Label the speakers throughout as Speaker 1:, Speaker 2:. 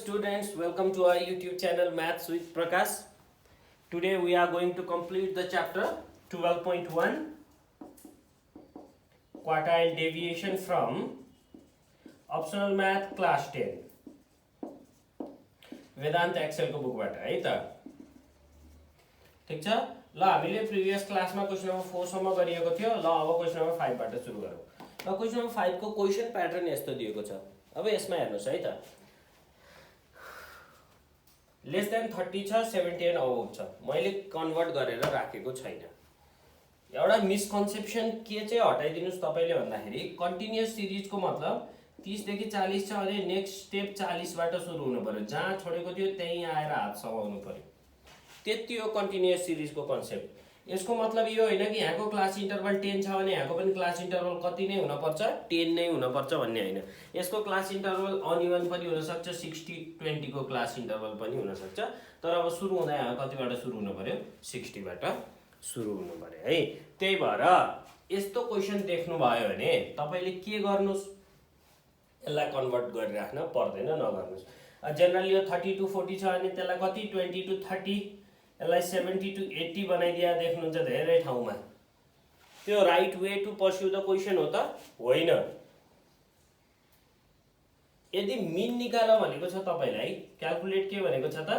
Speaker 1: students, welcome to our YouTube channel Maths with Prakash. Today we are going to complete the chapter 12.1 Quartile Deviation from Optional Math Class 10 Vedanta Excel को बुकबाट है त ठीक छ ल हामीले प्रिभियस क्लासमा क्वेशन नम्बर 4 सम्म गरिएको थियो ल अब क्वेशन नम्बर 5 बाट सुरु गरौँ ल क्वेशन नम्बर 5 को क्वेशन प्याटर्न यस्तो दिएको छ अब यसमा हेर्नुस् है त लेस देन 30 छ 70 एन्ड अबभ छ मैले कन्भर्ट गरेर राखेको छैन एउटा मिसकन्सेप्सन के चाहिँ हटाइदिनुस् तपाईले भन्दाखेरि कन्टिन्युअस सिरिजको मतलब 30 देखि 40 छ भने नेक्स्ट स्टेप 40 बाट सुरु हुनु पर्यो जहाँ छोडेको थियो त्यही आएर हात समाउनु पर्यो त्यति हो कन्टिन्युअस सिरिजको कन्सेप्ट यसको मतलब यो हैन कि यहाँको क्लास इन्टरभल 10 छ भने यहाँको पनि क्लास इन्टरभल कति नै हुन पर्छ 10 नै हुन पर्छ भन्ने हैन यसको क्लास इन्टरभल अनइवन पनि हुन सक्छ 60 20 को क्लास इन्टरभल पनि हुन सक्छ तर अब सुरु हुँदा यहाँ कतिबाट सुरु हुनु पर्यो 60 बाट सुरु हुनु पर्यो है त्यही भएर यस्तो क्वेशन देख्नु भयो भने तपाईले के गर्नुस् यसलाई कन्भर्ट गरिराख्न पर्दैन नगर्नुस् जनरली यो 30 to 40 छ भने त्यसलाई कति 20 to 30 यसलाई 70 to 80 बनाइदिया देख्नुहुन्छ धेरै ठाउँमा त्यो right way to pursue the question हो त होइन यदि मिन निकाल भनेको छ तपाईलाई क्याल्कुलेट के भनेको छ त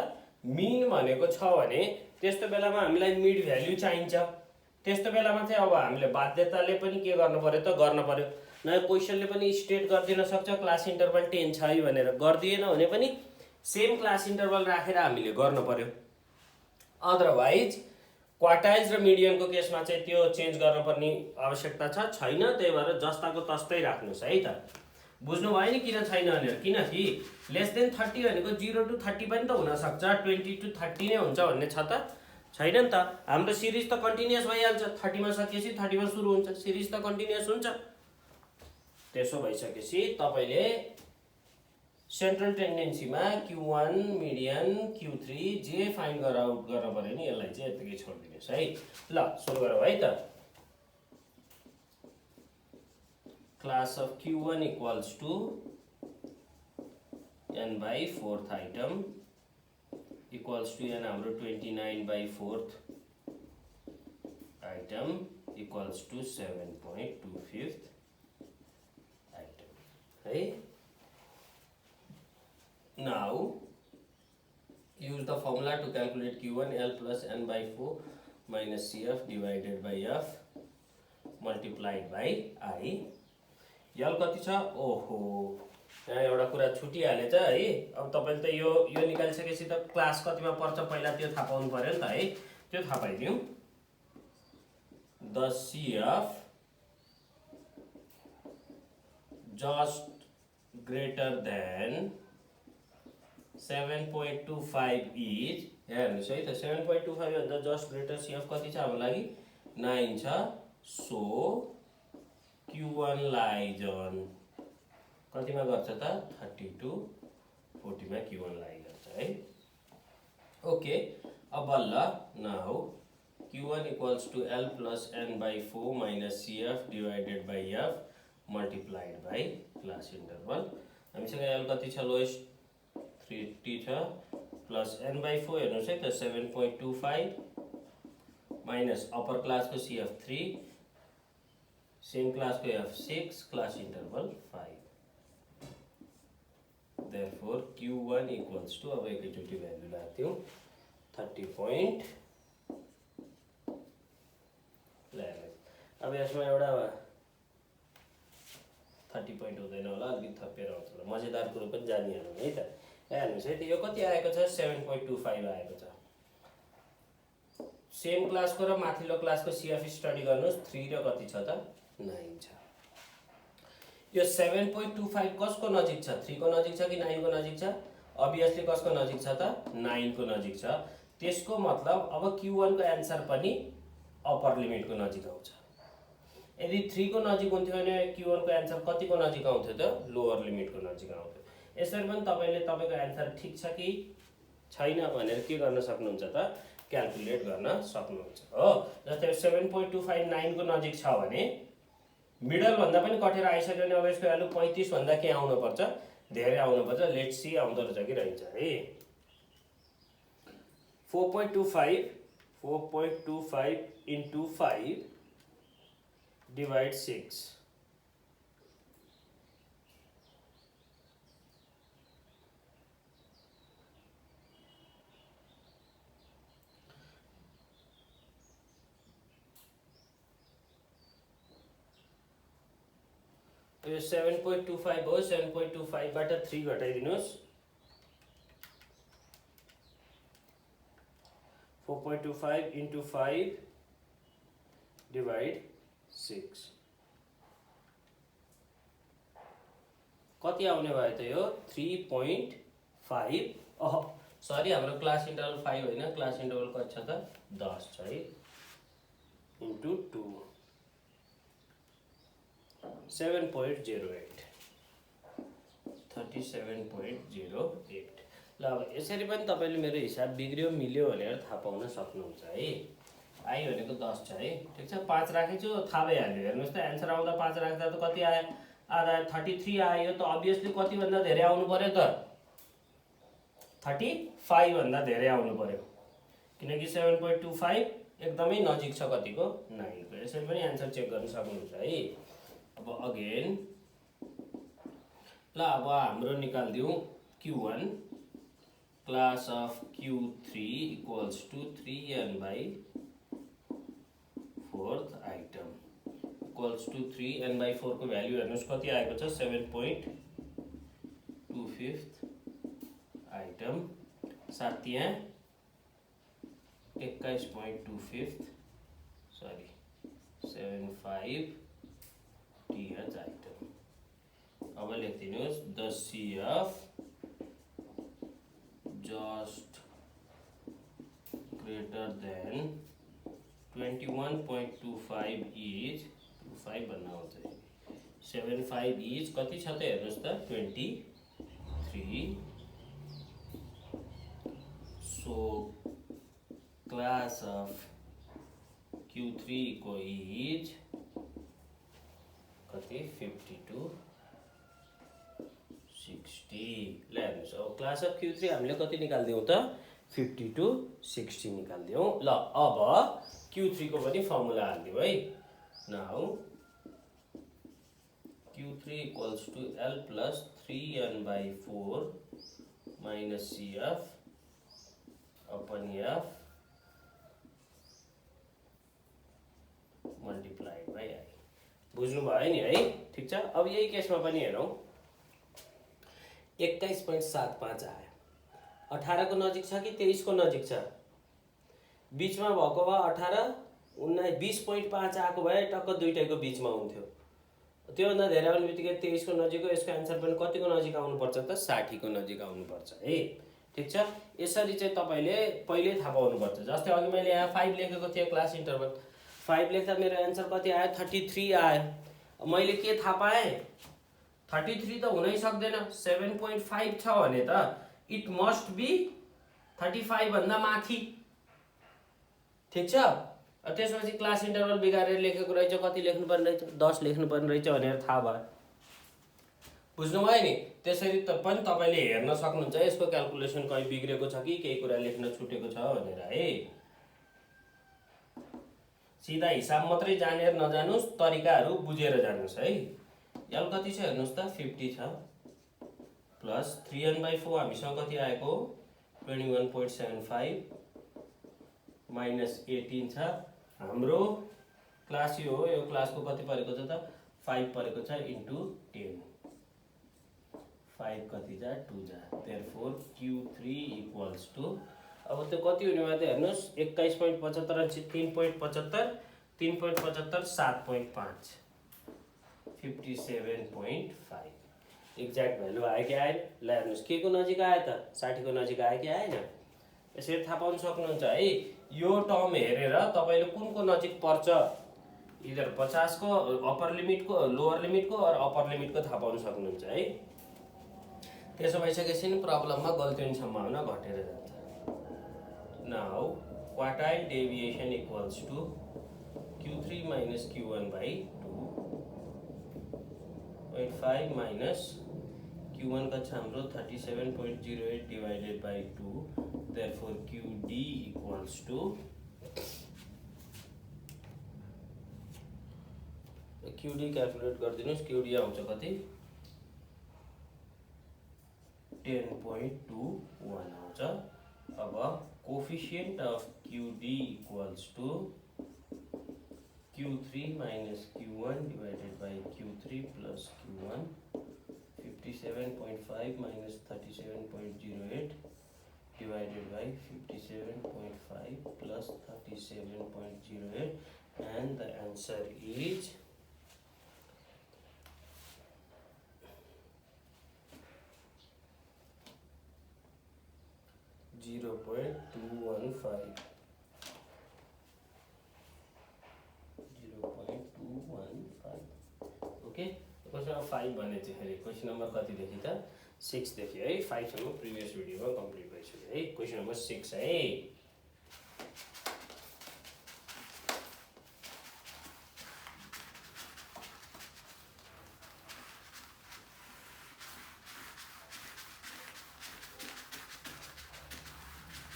Speaker 1: मिन भनेको छ भने त्यस्तो बेलामा हामीलाई मिड भ्याल्यु चाहिन्छ त्यस्तो बेलामा चाहिँ अब हामीले बाध्यताले पनि के गर्नु पर्यो त गर्न पर्यो नयाँ क्वेशनले पनि स्टेट गर्दिन सक्छ क्लास इन्टरभल 10 छ है भनेर गर्दिएन भने पनि सेम क्लास इन्टरभल राखेर हामीले गर्न पर्यो अदरवाइज क्वार्टाइल्स र मिडियनको केसमा चाहिँ त्यो चेन्ज गर्नुपर्ने आवश्यकता छैन त्यही भएर जस्ताको तस्तै राख्नुस् है त बुझ्नु भयो नि किन छैन भनेर किनकि लेस देन 30 भनेको 0 to 30 पनि त हुन सक्छ 20 to 30 नै हुन्छ भन्ने छ त छैन नि त हाम्रो सिरिज त कन्टिन्युअस भइहाल्छ 30 मा सकिएपछि 30 मा सुरु हुन्छ सिरिज त कन्टिन्युअस हुन्छ त्यसो भइसकेपछि तपाईले सेन्ट्रल टेन्डेन्सीमा Q1 मिडियन Q3 जे फाइन्ड आउट गर्न पर्यो नि यसलाई चाहिँ यतिकै छोड्दिनुस् है ल सुरु गरौँ है त class of Q1 equals to n by 4th item equals to n हाम्रो 29 by 4th item equals to 7.25th item है now use the formula to calculate Q1 L plus n by 4 minus CF divided by F multiplied by I L कति छ ओहो यहाँ एउटा कुरा छुटिहालेछ है अब तपाईले त यो निकालिसकेपछि त क्लास कतिमा पर्छ पहिला त्यो थाहा पाउनु पर्यो नि त है त्यो थाहा पाइदियौ the CF just greater than 7.25 is हेर्नुस् है त 7.25 भन्दा जस्ट ग्रेटर CF कति छ हाम्रो लागि 9 छ सो Q1 लाइज अन कतिमा गर्छ त 30 to 40 मा Q1 लाइज गर्छ है ओके अब बल्ल now Q1 equals to L plus n by 4 minus CF divided by F multiplied by class interval हामीसँग L कति छ लोएस्ट 30 छ प्लस n by 4 हेर्नुस् है त 7.25 माइनस अपर क्लास को CF3 सेम क्लास को F6 class interval 5 therefore Q1 equals to अब एकैचोटी भ्यालु लाग्थ्यौ 30.11 अब यसमा एउटा 30 point हुँदैन होला अलि थपेर आउँछ होला मजेदार कुरो पनि जानिहालौँ है त हेर्नुस् है यो कति आएको छ 7.25 आएको छ सेम क्लासको र माथिल्लो क्लासको CF स्टडी गर्नुस् 3 र कति छ त 9 छ यो 7.25 कसको नजिक छ 3 को नजिक छ कि 9 को नजिक छ अभियसली कसको नजिक छ त 9 को नजिक छ त्यसको मतलब अब Q1 को आन्सर पनि अपर लिमिट को नजिक आउँछ यदि 3 को नजिक हुन्थ्यो भने Q1 को आन्सर कति को नजिक आउँथ्यो त लोअर लिमिट को नजिक आउँथ्यो यसरी पनि तपाईले तपाईको आन्सर ठीक छ कि छैन भनेर के गर्न सक्नुहुन्छ त क्याल्कुलेट गर्न सक्नुहुन्छ हो जस्तै 7.25 9 को नजिक छ भने मिडल भन्दा पनि कटेर आइसक्यो भने अब यसको भ्यालु 35 भन्दा के आउनु पर्छ धेरै आउनुपर्छ। लेट्स सी आउँदो रहेछ कि रहेछ है। 4.25 into 5 divide 6. यो 7.25 हो। 7.25 बाट 3 घटाइदिनुहोस्। 4.25 into 5 divide 6 कति आउने भयो त यो? 3.5। सरी, हाम्रो क्लास इन्टरभल 5 होइन, क्लास इन्टरभल कति छ त? 10 छ है। इन्टु 2 7.08 37.08। ल अब यसरी पनि तपाईँले मेरो हिसाब बिग्रियो मिल्यो भनेर थाहा पाउन सक्नुहुन्छ है। आई भनेको 10 छ है। ठिक छ, 5 राखेछु, थाहा भइहाल्यो। हेर्नुहोस् त, एन्सर आउँदा 5 राख्दा त कति आयो? आधा 33 आयो। त अभियसली कतिभन्दा धेरै आउनु पर्यो त? 35 भन्दा धेरै आउनु पर्यो, किनकि 7.25 एकदमै नजिक छ कतिको? 9 को। यसरी पनि एन्सर चेक गर्न सक्नुहुन्छ है। अब अगेन ल अब हाम्रो निकाल्दिउँ Q1 class of Q3 equals to 3n by 4th item equals to 3n by 4 को भ्यालु हेर्नुहोस् कति आएको छ? 7.25 आइटम साथ यहाँ 21.25 सरी 75 TH आइटम। अब लेखिदिनुहोस् the CF just greater than 21.25 is 25 भन्नु आउँछ। 75 is कति छ त हेर्नुहोस् त? 23। So class of Q3 को is कति? 52 60। ल हेर्नुहोस्, अब क्लास अफ Q3 हामीले कति निकाल्दियौँ त? 52 60 निकाल्दियौँ। ल अब Q3 को पनि फर्मुला हाल्दिउँ है। Now Q3 equals to L plus 3n by 4 minus CF upon F multiplied by I। बुझ्नु भयो नि है? ठिक छ। अब यही केसमा पनि हेरौँ। 21.75 आयो। 18 को नजिक छ कि 23 को नजिक छ? बीचमा भएको भए 18 19 20.5 आएको भए टक्क दुईटैको बीचमा हुन्थ्यो। त्योभन्दा धेरै आउने बित्तिकै 23 को नजिक हो। यसको एन्सर पनि कतिको नजिक आउनुपर्छ त? 60 को नजिक आउनुपर्छ है। ठिक छ। यसरी चाहिँ तपाईँले पहिले थाहा पाउनुपर्छ। जस्तै अघि मैले यहाँ 5 लेखेको थिएँ क्लास इन्टरभल 5 लेख्दा मेरो एन्सर कति आयो? 33 आयो। मैले के थाहा पाएँ? 33 त हुनै सक्दैन। 7.5 छ भने त इट मस्ट बी 35 भन्दा माथि। ठिक छ। त्यसपछि क्लास इन्टरभल बिगारेर लेखेको रहेछ, कति लेख्नुपर्ने रहेछ? 10 लेख्नुपर्ने रहेछ भनेर थाहा भयो। बुझ्नुभयो नि? त्यसरी पनि तपाईँले हेर्न सक्नुहुन्छ यसको क्याल्कुलेसन कहीँ बिग्रेको छ कि केही कुरा लेख्न छुटेको छ भनेर है। सिधा हिसाब मात्रै जानेर नजानुस्, तरिकाहरू बुझेर जानुस् है। L कति छ हेर्नुहोस् त? 50 छ। प्लस 3n/4 हामीसँग कति आएको? 21.75 माइनस 18 छ। हाम्रो क्लास यो हो। यो क्लासको कति परेको छ त? 5 परेको छ इन्टु 10। 5 कति जा? 2 जा। देयरफोर Q3 इक्वल्स टु, अब त्यो कति हुने भयो त हेर्नुहोस्? 21.75 3.75 3.75 7.5 57.5 एक्ज्याक्ट भ्यालु आयो कि आएन? ल हेर्नुहोस् के को नजिक आयो त? 60 को नजिक आयो कि आएन? यसरी थाहा पाउन सक्नुहुन्छ है। यो टर्म हेरेर तपाईँले कुनको नजिक पर्छ, इधर 50 को अप्पर लिमिटको, लोअर लिमिटको और अप्पर लिमिटको थाहा पाउन सक्नुहुन्छ है। त्यसो भइसकेपछि नि प्रब्लममा गल्ती हुने सम्भावना घटेर जान्छ। Now quartile deviation equals to Q3 minus Q1 by 2.5 minus Q1 कति छ हाम्रो 37.08 divided by 2, therefore QD equals to QD calculate गरिदिनुस्। QD आउँछ कति 10.21 आउँछ। अब coefficient of QD equals to Q3 minus Q1 divided by Q3 plus Q1, 57.5 minus 37.08 divided by 57.5 plus 37.08, and the answer is 0.215. 0.215. Okay, question number 5 भने चाहिँ question number कति देखि त 6 देखि है। 5 सम्म प्रिभियस भिडियोमा कम्प्लिट भइसक्यो है। क्वेसन नम्बर 6 है।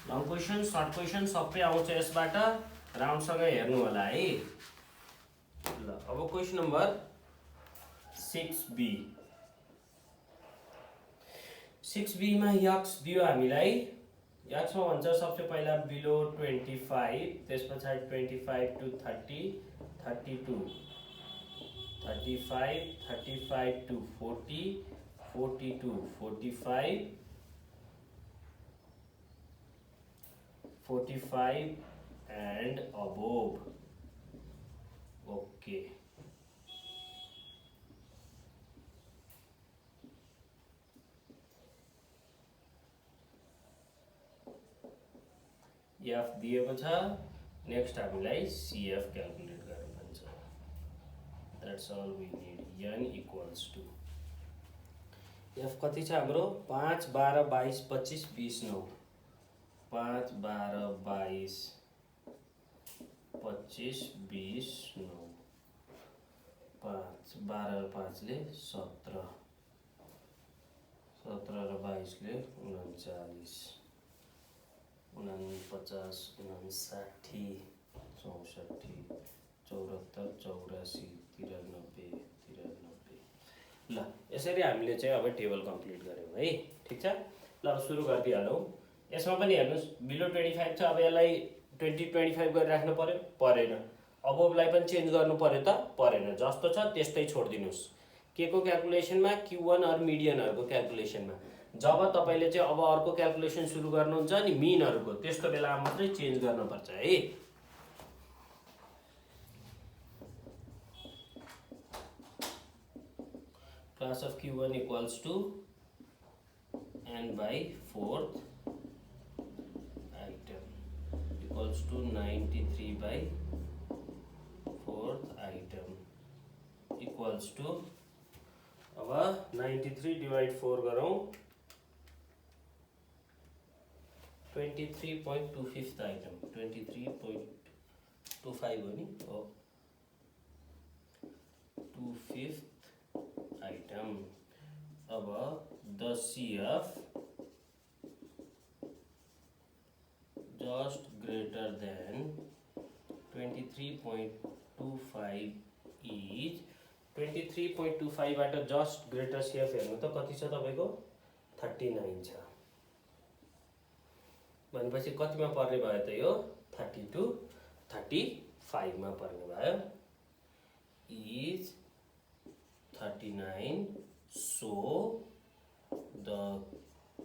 Speaker 1: लङ क्वेसन, सर्ट क्वेसन सबै आउँछ यसबाट, राउन्डसँगै हेर्नु होला है। ल अब क्वेसन नम्बर 6B। 6B मा यक्स दियो हामीलाई। यक्समा भन्छ सबसे पहिला बिलो 25, त्यस पछाडि 25 to 30, 32, 35, 35 to 40, 40 to 45, 45 and above. Okay. F दिएको छ। नेक्स्ट हामीलाई CF क्याल्कुलेट गर्नु भन्छ। That's all we need. N equals to F कति छ हाम्रो 5, 12, 22, 25, 20, 9। 5, 12, 22, 25, 20, 9। 5, 12 र 5 ले 17, 17 र 22 ले 39, 49, 50, 59, 64, 74, 84, 93, 93। ल यसरी हामीले चाहिँ अब टेबल कम्प्लिट गर्यौं है। ठीक छ। ल अब सुरु गर्दिहालौं। यसमा पनि हेर्नुस् बिलो 25 छ। अब यसलाई 20 25 गरिराख्नु पर्यो, परेन। अबोभलाई पनि चेन्ज गर्नु पर्यो त, परेन। जस्तो छ त्यस्तै छोड्दिनुस्। के को क्याल्कुलेसनमा Q1 और मिडियनहरुको क्याल्कुलेसनमा। जब तपाईले चाहिँ अब अर्को क्याल्कुलेसन सुरु गर्नुहुन्छ नि मिनहरुको, त्यस्तो बेला मात्रै चेन्ज गर्न पर्छ है। Class of Q1 equals to n by 4th item equals to 93 by 4th item equals to अब 93 डिवाइड 4 गरौं 23.25th item 23.25 हो नि हो 25th item। अब the CF just greater than 23.25 is 23.25 बाट जस्ट ग्रेटर CF हेर्नु त कति छ तपाईको 39 छ। भनेपछि कतिमा पर्ने भयो त यो 32 35 मा पर्ने भयो। is 39, so the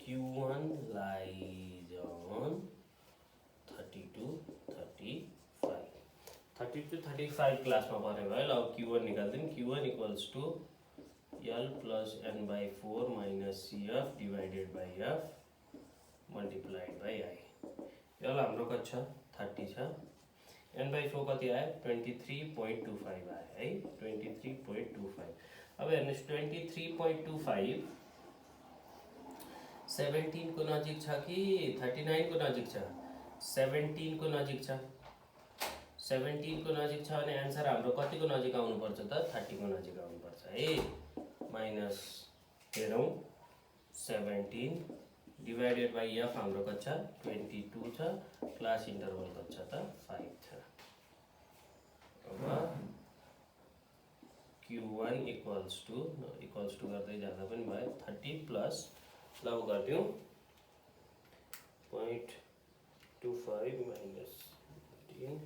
Speaker 1: Q1 lies on 32 35 32 35 class में पर्ने भयो। ल अब Q1 निकाल्दियौं। Q1 equals to L plus n by 4 minus CF divided by F multiplied by I। L हाम्रो कति छ 30 छ। n by 4 कति आयो 23.25 आयो है 23.25। अब हेर्नुस् 23.25 17 को नजिक छ कि 39 को नजिक छ 17 को नजिक छ। 17 को नजिक छ भने आन्सर हाम्रो कति को नजिक आउनु पर्छ त 30 को नजिक आउनु पर्छ है। माइनस हेरौं 17 डिवाइडेड बाई एफ हाम्रो कति छ 22 छ क्लास इन्टरभल कति छ त 5 छ। अब Q1 इक्वल्स टू गर्दै जाँदा पनि भयो 30 प्लस ल गरिदिउँ 0.25 माइनस 10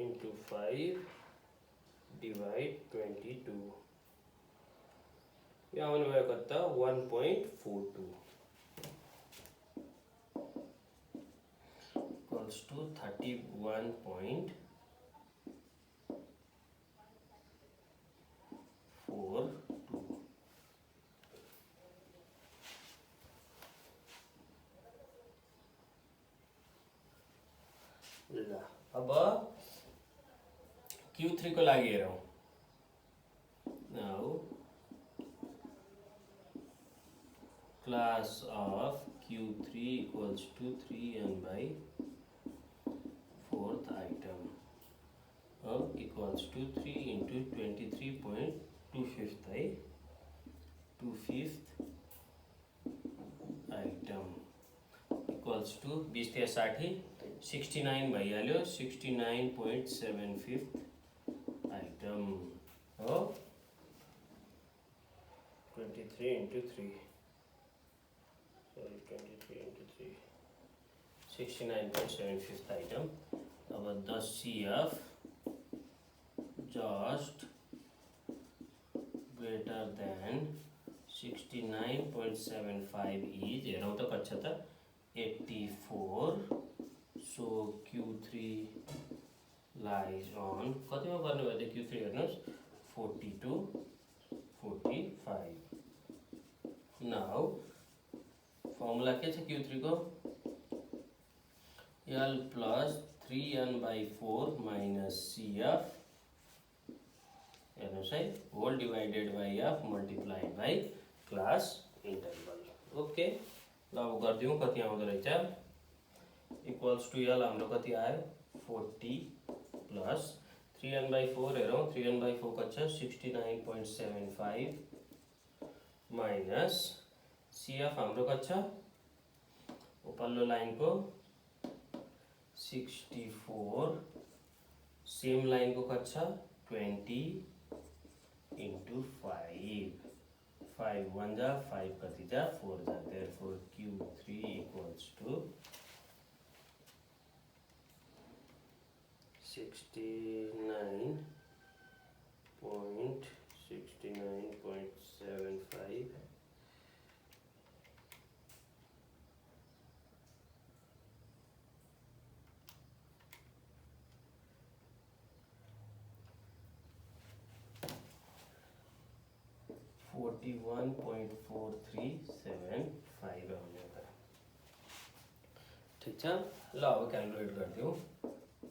Speaker 1: into 5 divide 22 यो आउने भयो कति त 1.42 equals to 31.42 ल अब Q3 को लागि हेरौँ। Now class of Q3 equals to 3n by 4th item equals to 3 into 23.25 है 25th item equals to 20 × 60 69 भइहाल्यो 69.75 item हो 23 into 3 sorry 23 into 3 69.75 item। अब the CF just greater than 69.75 is हेरौँ त कति छ त 84 so Q3 lies on कतिमा पर्ने भयो त Q3 हेर्नुस् 42 45 now फर्मुला के छ Q3 को L plus 3n by 4 minus CF हेर्नुस् है whole divided by F multiplied by class interval okay ल अब गरिदिउँ कति आउँदो रहेछ इक्वल्स टु L हाम्रो कति आयो 40 प्लस 3n by 4 हेरौँ 3n by 4 कति छ 69.75 माइनस CF हाम्रो कति छ उपल्लो लाइनको 64 सेम लाइनको कति छ 20 into 5 5 1 जा 5 कति जा 4 जा therefore Q3 equals to 69.75 41.4375 आउने त ठीक छ ल अब क्याल्कुलेट गरिदिउँ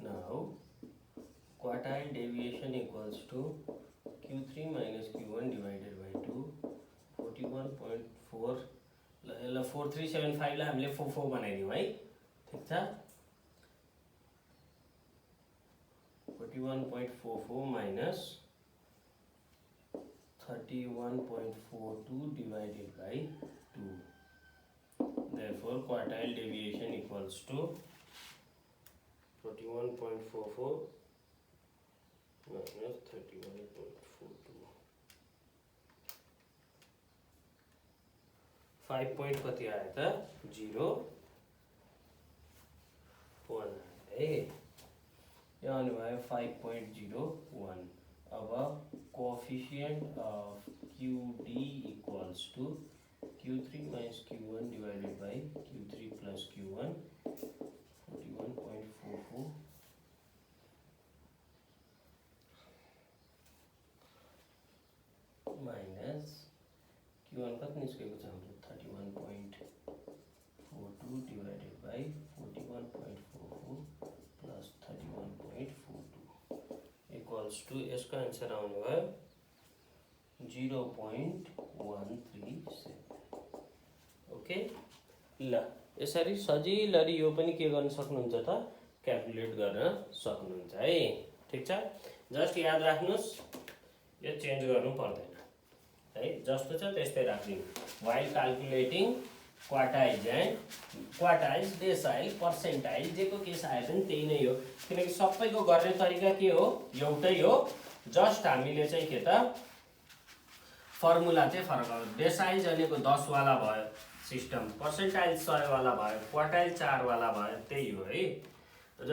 Speaker 1: now quartile deviation equals to Q3 minus Q1 divided by 2 41.4 ल 4375 लाई हामीले 44 बनाइदिउँ है ठीक छ 41.44 minus 31.42 divided by 2 therefore quartile deviation equals to 41.44 minus 31.42 5 point कति आयो त 0 1 है यहाँ आउने भयो 5.01 अब coefficient of QD equals to Q3 minus Q1 divided by Q3 plus Q1 41.44 minus Q1 कति निस्केको छ हाम्रो 31.42 divided by 41.44 plus 31.42 equals to यसको आन्सर आउने भयो 0.137 ओके ल यसरी सजिलरी यो पनि के गर्न सक्नुहुन्छ त क्याल्कुलेट गर्न सक्नुहुन्छ है ठीक छ जस्ट याद राख्नुस् यो चेन्ज गर्नु पर्दैन है जस्तो छ त्यस्तै राखिदिनु व्हाइल क्याल्कुलेटिङ क्वार्टाइज एन्ड क्वार्टाइज डेसाइल पर्सेन्टाइल जेको केस आए पनि त्यही नै हो किनकि सबैको गर्ने तरिका के हो एउटै हो जस्ट हामीले चाहिँ के त फर्मुला चाहिँ फरक हो डेसाइल भनेको 10 वाला भयो सिस्टम पर्सेन्टाइल 100 वाला भयो क्वार्टाइल 4 वाला भयो त्यही हो है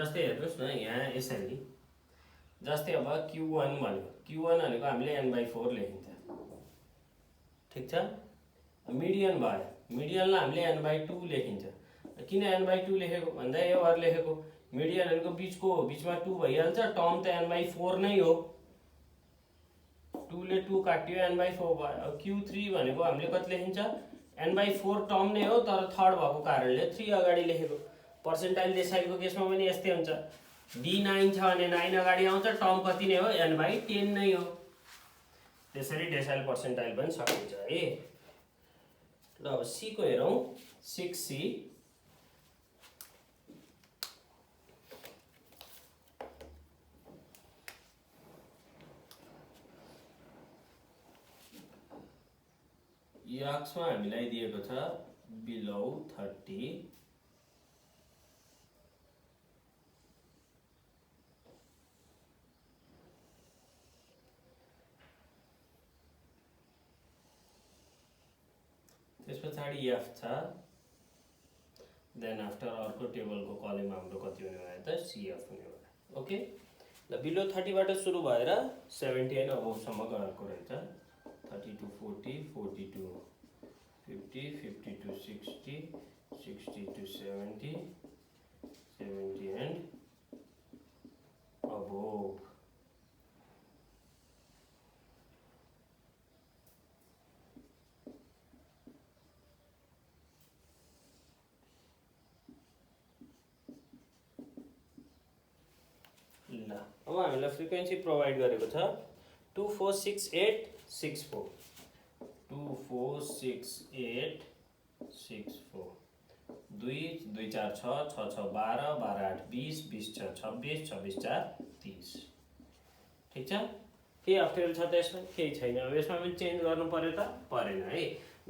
Speaker 1: जस्तै हेर्नुस् न यहाँ यसरी जस्तै अब Q1 भनेको Q1 भनेको हामीले n/4 लेखिन्छ ठीक छ मिडियन भयो मिडियनलाई हामीले n/2 लेखिन्छ किन n/2 लेखेको भन्दा यो भएर लेखेको मिडियन भनेको बिचमा 2 भइहाल्छ टर्म त n/4 नै हो 2 ले 2 काट्यो n/4 भयो Q3 भनेको हामीले कति लेखिन्छ n/4 टर्म नै हो तर थर्ड भएको कारणले 3 अगाडि लेखेको पर्सेन्टाइल डेसाइलको केसमा पनि यस्तै हुन्छ D9 छ भने 9 अगाडि आउँछ टर्म कति नै हो n/10 नै हो त्यसरी डेसाइल पर्सेन्टाइल पनि सकिन्छ है ल अब C को हेरौँ 6C यक्समा हामीलाई दिएको छ बिलो 30 त्यस पछाडि F छ देन आफ्टर अर्को टेबलको कलम हाम्रो कति हुने भयो त CF हुने भयो ओके ल बिलो 30 बाट सुरु भएर 70 एन्ड अबोभ सम्म गएको रहेछ 30 to 40 40 to 50 50 to 60 60 to 70 70 and above ल अब हामीलाई फ्रिक्वेन्सी प्रोभाइड गरेको छ 246864 24684 2 2 4 6 6 6 12 12 8 20 20 6 26 26 4 30 ठीक छ के अप्ठ्यारो छ त यसमा केही छैन अब यसमा पनि चेन्ज गर्नु पर्यो त परेन है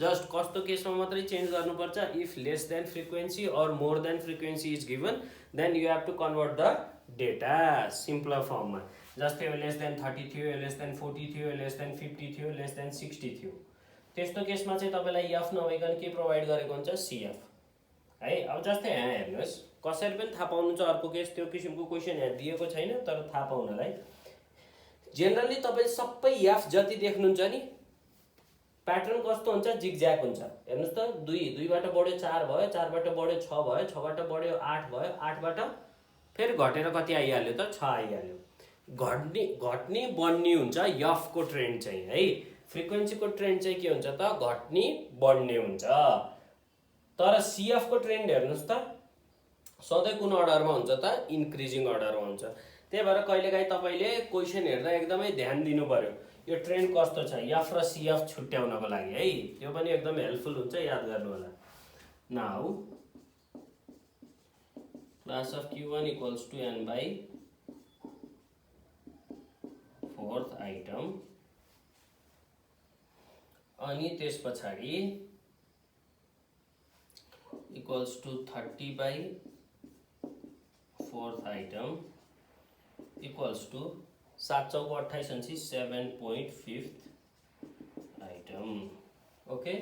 Speaker 1: जस्ट कस्तो केसमा मात्रै चेन्ज गर्नुपर्छ if less than frequency or more than frequency is given then you have to convert the data simpler फर्ममा जस्तै लेस देन 30 थियो लेस देन 40 थियो लेस देन 50 थियो लेस देन 60 थियो त्यस्तो केसमा चाहिँ तपाईलाई एफ नभइकन के प्रोभाइड गरेको हुन्छ सीएफ है अब जस्तै यहाँ हेर्नुहोस् कसरी पनि थाहा पाउनुहुन्छ अर्को केस त्यो किसिमको क्वेशन यहाँ दिएको छैन तर थाहा पाउनलाई जेनरली तपाईले सबै एफ जति देख्नुहुन्छ नि प्याटर्न कस्तो हुन्छ जिगज्याग हुन्छ हेर्नुस् त 2 2 बाट बढ्यो 4 भयो 4 बाट बढ्यो 6 भयो 6 बाट बढ्यो 8 भयो 8 बाट फेरि घटेर कति आइहाल्यो त 6 आइहाल्यो घट्ने बढ्ने हुन्छ एफ को ट्रेन्ड चाहिँ है फ्रिक्वेन्सी को ट्रेन्ड चाहिँ के हुन्छ त घट्ने बढ्ने हुन्छ तर सीएफ को ट्रेन्ड हेर्नुस् त सधैँ कुन अर्डरमा हुन्छ त इन्क्रिजिङ अर्डरमा हुन्छ त्यही भएर कहिलेकाहीँ तपाईले क्वेशन हेर्दा एकदमै ध्यान दिनु पर्यो यो ट्रेन्ड कस्तो छ एफ र सीएफ छुट्याउनको लागि है त्यो पनि एकदम हेल्पफुल हुन्छ याद गर्नु होला now class of q1 equals to n by fourth item अनि त्यस पछाडी equals to 30 by fourth item equals to 7 चौको 28 अनि 7.5th item ओके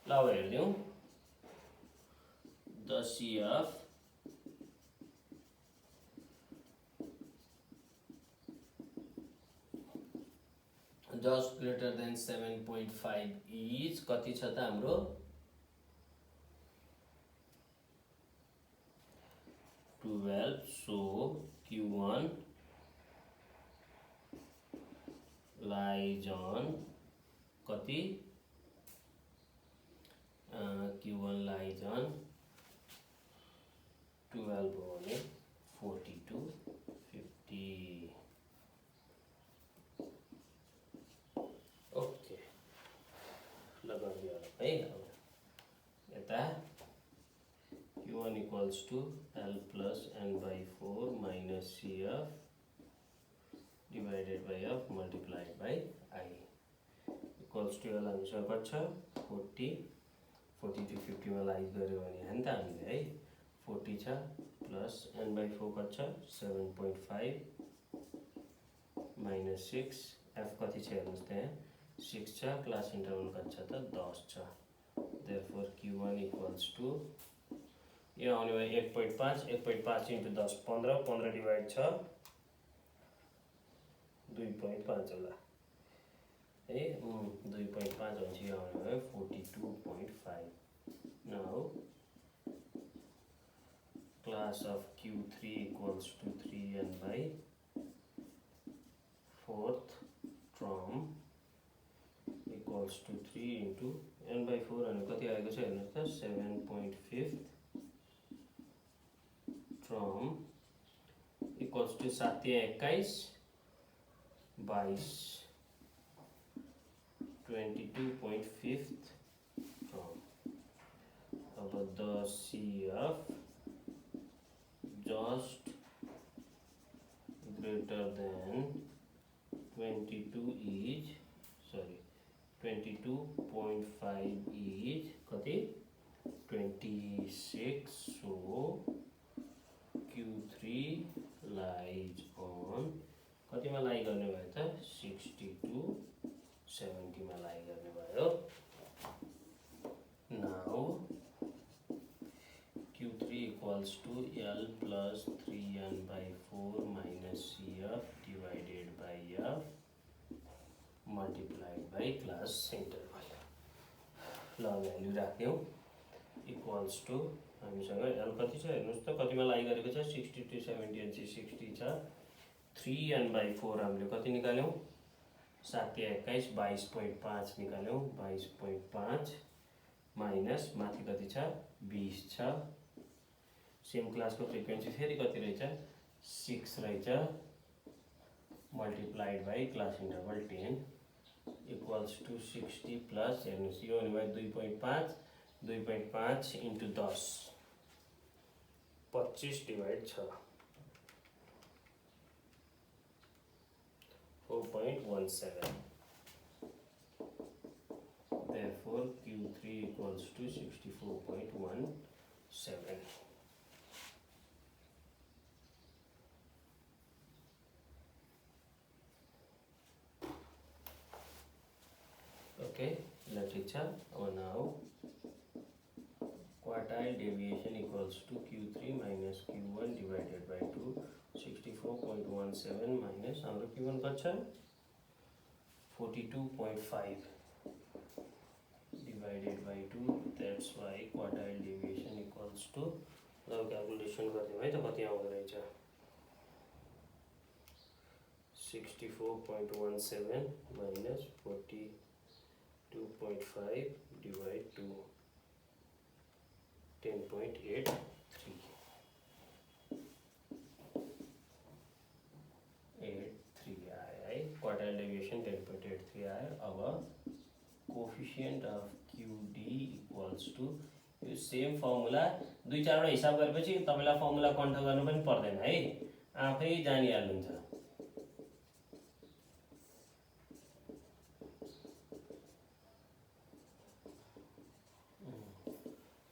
Speaker 1: ल अब हेर्दियौ the CF just greater than 7.5 is कति छ त हाम्रो 12 so q1 lies on कति q1 lies on 12 हो भने 40 to 50 ओके लगाइदियो है यता q1 equals to l plus n by 4 minus cf divided by f multiplied by I equals to L हामीसँग कति छ 40 40 to 50 मा लाइज गर्यो भने हैन त हामीले है 40 छ प्लस n/4 कति छ 7.5 minus 6 f कति छ हेर्नुस् त्यहाँ 6 छ क्लास इन्टरभल कति छ त 10 छ therefore q1 equals to यो आउने भयो 1.5 1.5 into 10 15 15 डिवाइड छ 2.5 होला है 2.5 हुन्छ यो आउने भयो 42.5 now class of q3 equals to 3n/4th term equals to 3 into n/4 अनि कति आएको छ हेर्नुस् त 7.5 term equals to 7 21 22 22.5 term अब the CF just greater than 22 is 22.5 is कति 26 so Q3 lies on कति मा लाई गर्ने भयो त 60 to 70 मा लाई गर्ने भयो now Q3 equals to L plus 3n/4 minus CF divided by F multiplied by class interval ल भ्यालु राख्यौ इक्वल्स टु हामीसँग L कति छ हेर्नुस् त कतिमा लाई गरेको छ 60 to 70 अनि 60 छ 3n/4 हामीले कति निकाल्यौ 7 21 22.5 निकाल्यौ 22.5 माइनस माथि कति छ 20 छ सेम क्लास को फ्रिक्वेन्सी फेरि कति रहेछ 6 रहेछ multiplied by class interval 10 equals to 60 plus हेर्नुस् यो हुने भयो 2.5 into 10 25 डिवाइड छ 4.17 therefore Q3 equals to 64.17 okay let it check now quartile deviation equals to Q3 minus Q1 divided by 2 64.17 minus हाम्रो Q1 कति छ 42.5 divided by 2 that's why quartile deviation equals to ल calculation गर्दियौ है त कति आउँदो रहेछ 64.17 minus 42.5 divide 2 10.83 आयो क्वार्टाइल डेभिएसन 10.83 आयो अब coefficient of QD equals to यो सेम फर्मुला दुई चारवटा हिसाब गरेपछि तपाईलाई फर्मुला कन्ट गर्नु पनि पर्दैन है आफै जानिहाल्नुहुन्छ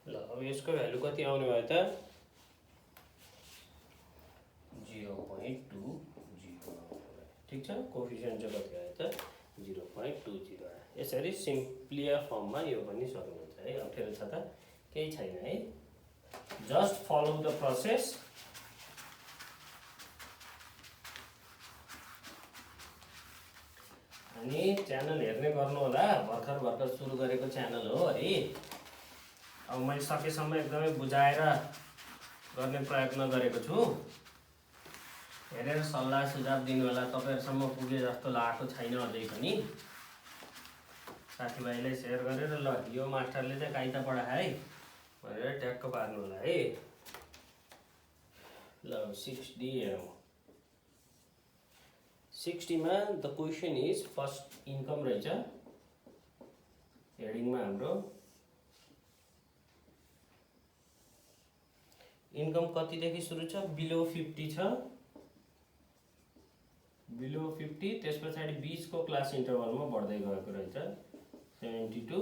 Speaker 1: ल अब यसको भ्यालु कति आउने भयो त 0.20 ठीक छ कोफिसिएन्ट चाहिँ कति आयो त 0.20 आयो यसरी सिम्प्लियर फर्ममा यो पनि सक्नुहुन्छ है अप्ठ्यारो छ त केही छैन है जस्ट फलो द प्रोसेस अनि च्यानल हेर्ने गर्नु होला भर्खर सुरु गरेको च्यानल हो है अब मैले सकेसम्म एकदमै बुझाएर गर्ने प्रयत्न गरेको छु हेरेर सल्लाह सुझाव दिनु होला तपाईहरुसम्म पुगे जस्तो लागेको छैन अझै पनि साथीभाइले शेयर गरेर ल यो मास्टरले चाहिँ काइता पढाए है भनेर ट्याक्क पार्नु होला है ल 6D हेरौँ 60 मा the question is first income रहेछ हेडिङमा हाम्रो इन्कम कति देखि सुरु छ बिलो 50 छ बिलो 50 त्यसपछि 20 को क्लास इन्टरभलमा बढ्दै गएको रहेछ 72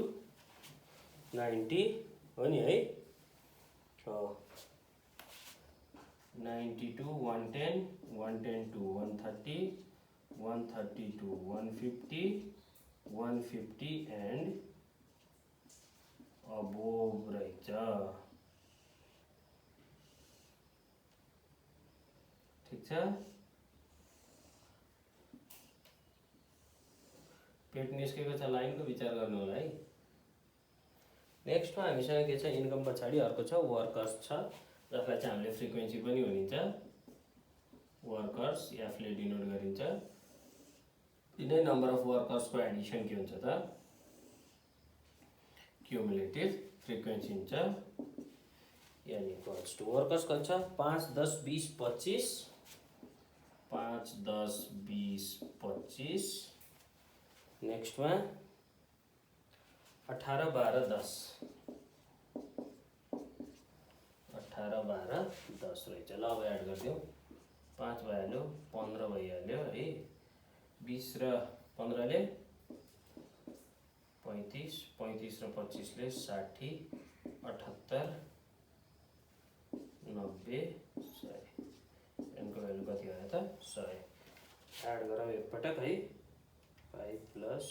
Speaker 1: 90 हो नि है 92 110 110 to 130 130 to 150 150 and above रहेछ ठीक छ पेट निस्केको छ लाइनको विचार गर्नु होला है नेक्स्टमा हामीसँग के छ इन्कम पछाडि अर्को छ वर्कर्स छ जसलाई चाहिँ हामीले फ्रिक्वेन्सी पनि भनिन्छ वर्कर्स एफले डिनोट गरिन्छ यिनै नम्बर अफ वर्कर्सको एडिसन के हुन्छ त क्युमुलेटिभ फ्रिक्वेन्सी हुन्छ n इक्वल्स टु वर्कर्स कति छ 5 10 20 25 5 10 20 25 नेक्स्टमा 18 12 10 18 12 10 रहेछ ल अब एड गरिदिउँ 5 भइहाल्यो 15 भइहाल्यो है 20 र 15 ले 35 35 र 25 ले 60 78 90 100 एनको भ्यालु कति आयो त 100 एड गरौँ एकपटक है 5 plus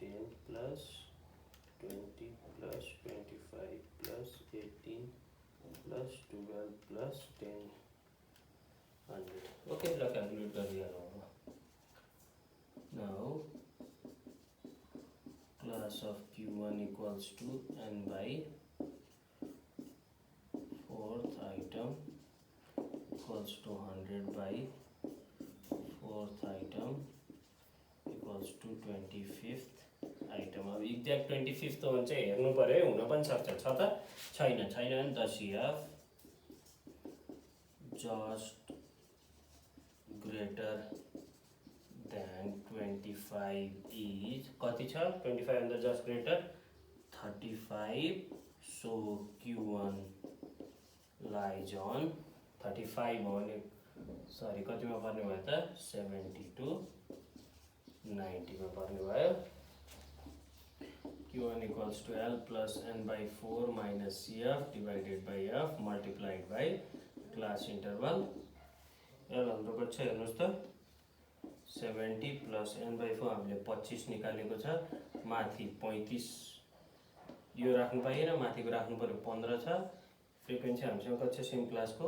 Speaker 1: 10 plus 20 plus 25 plus 18 plus 12 plus 10 100 okay ल calculate गरिहालौँ now class of q1 equals to n by 4th item equals to 100 by 4th item equals to 25th item अब एक्ज्याक्ट 25th हो भने चाहिँ हेर्नु पर्यो हुन पनि सक्छ छ त छैन छैन नि त CF just greater than 25 is कति छ 25 भन्दा just greater 35 so Q1 lies on 35 हो भने सरी कतिमा पर्ने भयो त 72 90 में पर्ने भयो Q1 equals to L plus n by 4 minus CF divided by F multiplied by class interval L हाम्रो कति छ हेर्नुस् त 70 plus n by 4 हामीले 25 निकालेको छ माथि 35 यो राख्नु पाइएन माथिको राख्नु पर्यो 15 छ फ्रिक्वेन्सी हामीसँग कति छ सेम क्लासको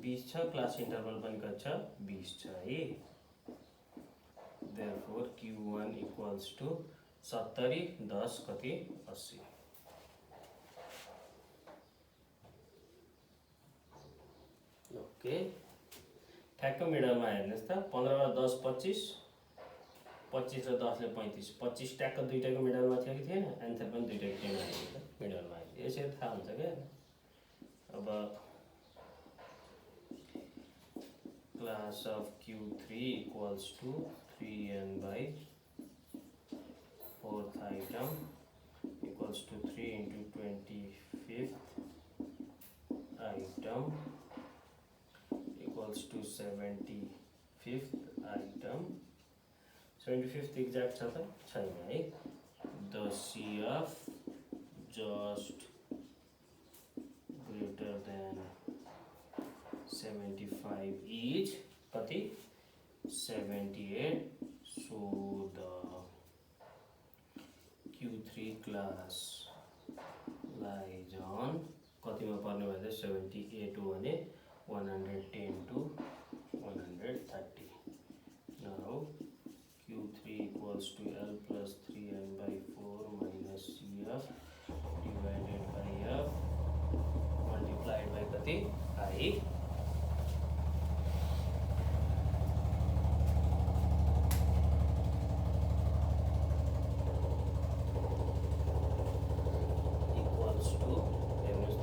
Speaker 1: 20 छ क्लास इन्टरभल पनि कति छ 20 छ है therefore q1 equals to 70 10 कति 80 ओके ठ्याक्क मिडलमा हेर्नुस् त 15 र 10 25 25 र 10 ले 35 25 ट्याक्क दुईटैको मिडलमा थियो कि थिएन आन्सर पनि दुईटैको थिएन मिडलमा यसरी थाहा हुन्छ के अब class of q3 equals to 3n by 4th item equals to 3 into 25th item equals to 75th item 75th exact छ त छैन है the CF just greater than 75 is कति 78 so the Q3 class lies on कतिमा पर्ने भयो 78 हो भने 110 to 130 now Q3 equals to L plus 3n by 4 minus CF divided by F multiplied by कति I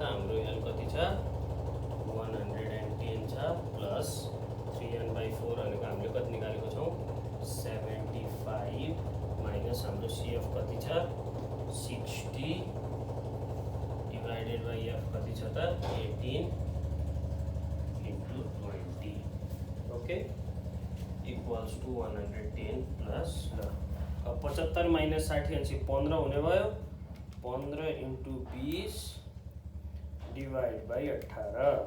Speaker 1: हाम्रो L कति छ 110 छ प्लस 3n by 4 भनेको हामीले कति निकालेको छौं 75 माइनस हाम्रो CF कति छ 60 डिवाइडेड बाइ F कति छ त 18 into 20 okay equals to 110 plus अब 75 माइनस 60 अनि 15 हुने भयो। 15 × 20 divide by 18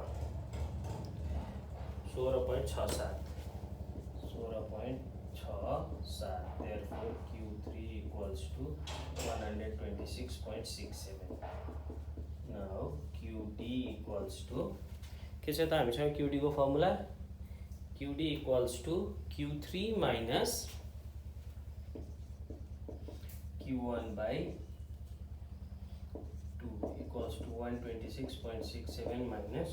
Speaker 1: 16.67 16.67 therefore Q3 equals to 126.67 now QD equals to के छ त हामीसँग QD को formula QD equals to Q3 minus Q1 by 2 equals to 126.67 minus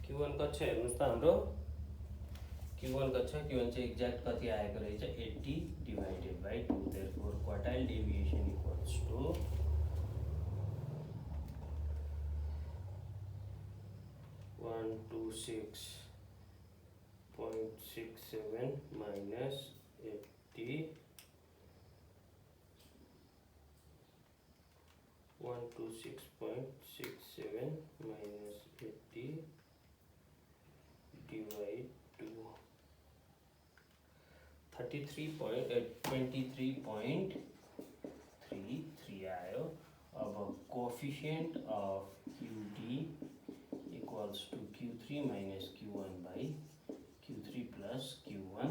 Speaker 1: Q1 कति छ हेर्नुस् त हाम्रो Q1 कति छ Q1 चाहिँ एक्ज्याक्ट कति आएको रहेछ 80 divided by 2 therefore quartile deviation equals to 126.67 minus 80 126.67 minus 80 divide 2 23.33 आयो। अब coefficient of QD equals to Q3 minus Q1 by Q3 plus Q1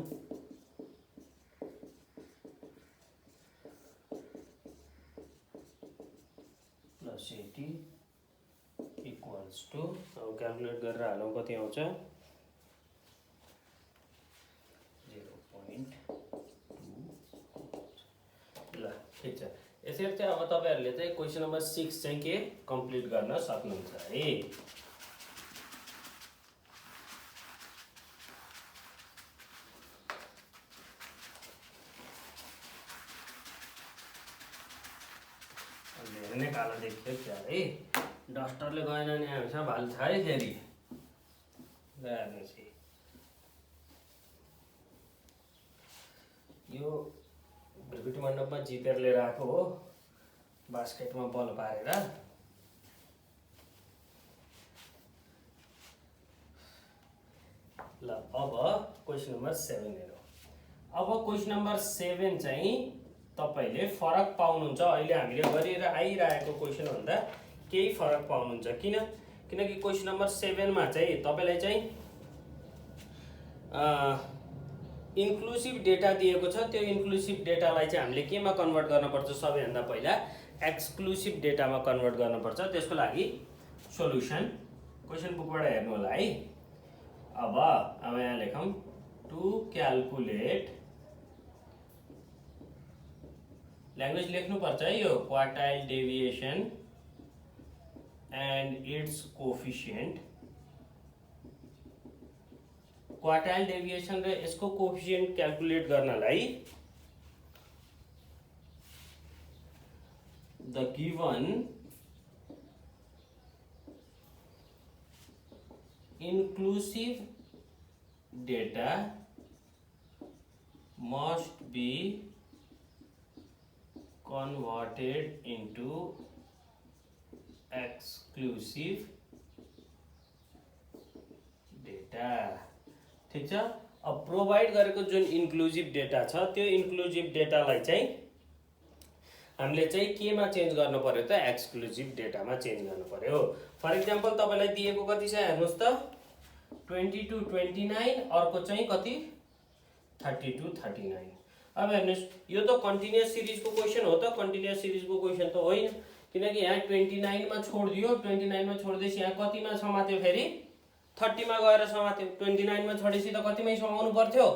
Speaker 1: plus 80 equals to अब क्याल्कुलेट गरेर हालौँ कति आउँछ 0.2 ल ठीक छ। यसरी चाहिँ अब तपाईहरुले चाहिँ क्वेशन नम्बर 6 चाहिँ के कम्प्लिट गर्न सक्नुहुन्छ है। हेर्ने कालो देखियो क्या है डस्टरले गएन नि हामीसँग भालु छ है फेरि हेर्नुस् यो भ्रिकुटी मण्डपमा जितेर लिएर आएको हो बास्केटमा बल पारेर। ल अब क्वेशन नम्बर 7 हेरौँ। अब क्वेशन नम्बर 7 चाहिँ तपाईले फरक पाउनुहुन्छ अहिले हामीले गरेर आइरहेको क्वेशन भन्दा केही फरक पाउनुहुन्छ किनकि क्वेशन नम्बर 7 मा चाहिँ तपाईलाई चाहिँ इन्क्लुसिभ डेटा दिएको छ। त्यो इन्क्लुसिभ डेटालाई चाहिँ हामीले केमा कन्भर्ट गर्नुपर्छ सबैभन्दा पहिला एक्सक्लुसिभ डेटामा कन्भर्ट गर्नुपर्छ। त्यसको लागि सोलुसन क्वेशन बुकबाट हेर्नु होला है। अब यहाँ लेखौँ टु क्याल्कुलेट ल्याङ्ग्वेज लेख्नुपर्छ है यो quartile deviation and its coefficient. Quartile deviation र यसको कोएफिशिएन्ट क्याल्कुलेट गर्नलाई the given inclusive data must be converted into exclusive data। ठीक छ। अब प्रोवाइड गरेको जुन इन्क्लुसिभ डेटा छ त्यो इन्क्लुसिभ डेटालाई चाहिँ हामीले चाहिँ केमा चेन्ज गर्नु पर्यो त एक्सक्लुसिभ डेटामा चेन्ज गर्नु पर्यो। फर एक्जाम्पल तपाईलाई दिएको कति छ हेर्नुस् त 20 to 29 अर्को चाहिँ कति 30 to 39। अब हेर्नुस् यो त कन्टिन्युअस सिरिजको क्वेशन हो त कन्टिन्युअस सिरिजको क्वेशन त होइन किनकि यहाँ 29 मा छोड्दियो 29 मा छोड्दैछ यहाँ कतिमा समात्यो फेरि 30 मा गएर समात्यो 29 मा छोडेपछि त कतिमै समाउनु पर्थ्यो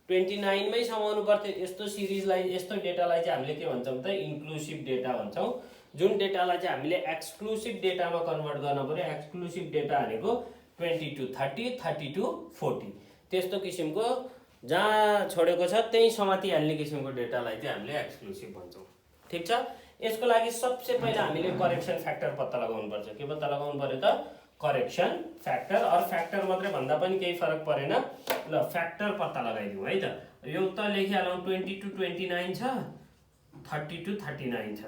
Speaker 1: 29 मै समाउनु पर्थ्यो। यस्तो सिरिजलाई यस्तो डेटालाई चाहिँ हामीले के भन्छौँ त इन्क्लुसिभ डेटा भन्छौँ। जुन डेटालाई चाहिँ हामीले एक्सक्लुसिभ डेटामा कन्भर्ट गर्न पर्यो। एक्सक्लुसिभ डेटा भनेको 20 to 30 30 to 40 त्यस्तो किसिमको जहाँ छोडेको छ त्यही समातिहाल्ने किसिमको डेटालाई चाहिँ हामीले एक्सक्लुसिभ भन्छौँ। ठीक छ। यसको लागि सबसे पहिला हामीले करेक्सन फ्याक्टर पत्ता लगाउनु पर्छ। के पत्ता लगाउनु पर्यो त करेक्सन फ्याक्टर। और फ्याक्टर मात्रै भन्दा पनि केही फरक परेन। ल फ्याक्टर पत्ता लगाइदिउँ है त। यो त लेखिहालौँ 20 to 29 छ 30 to 39 छ।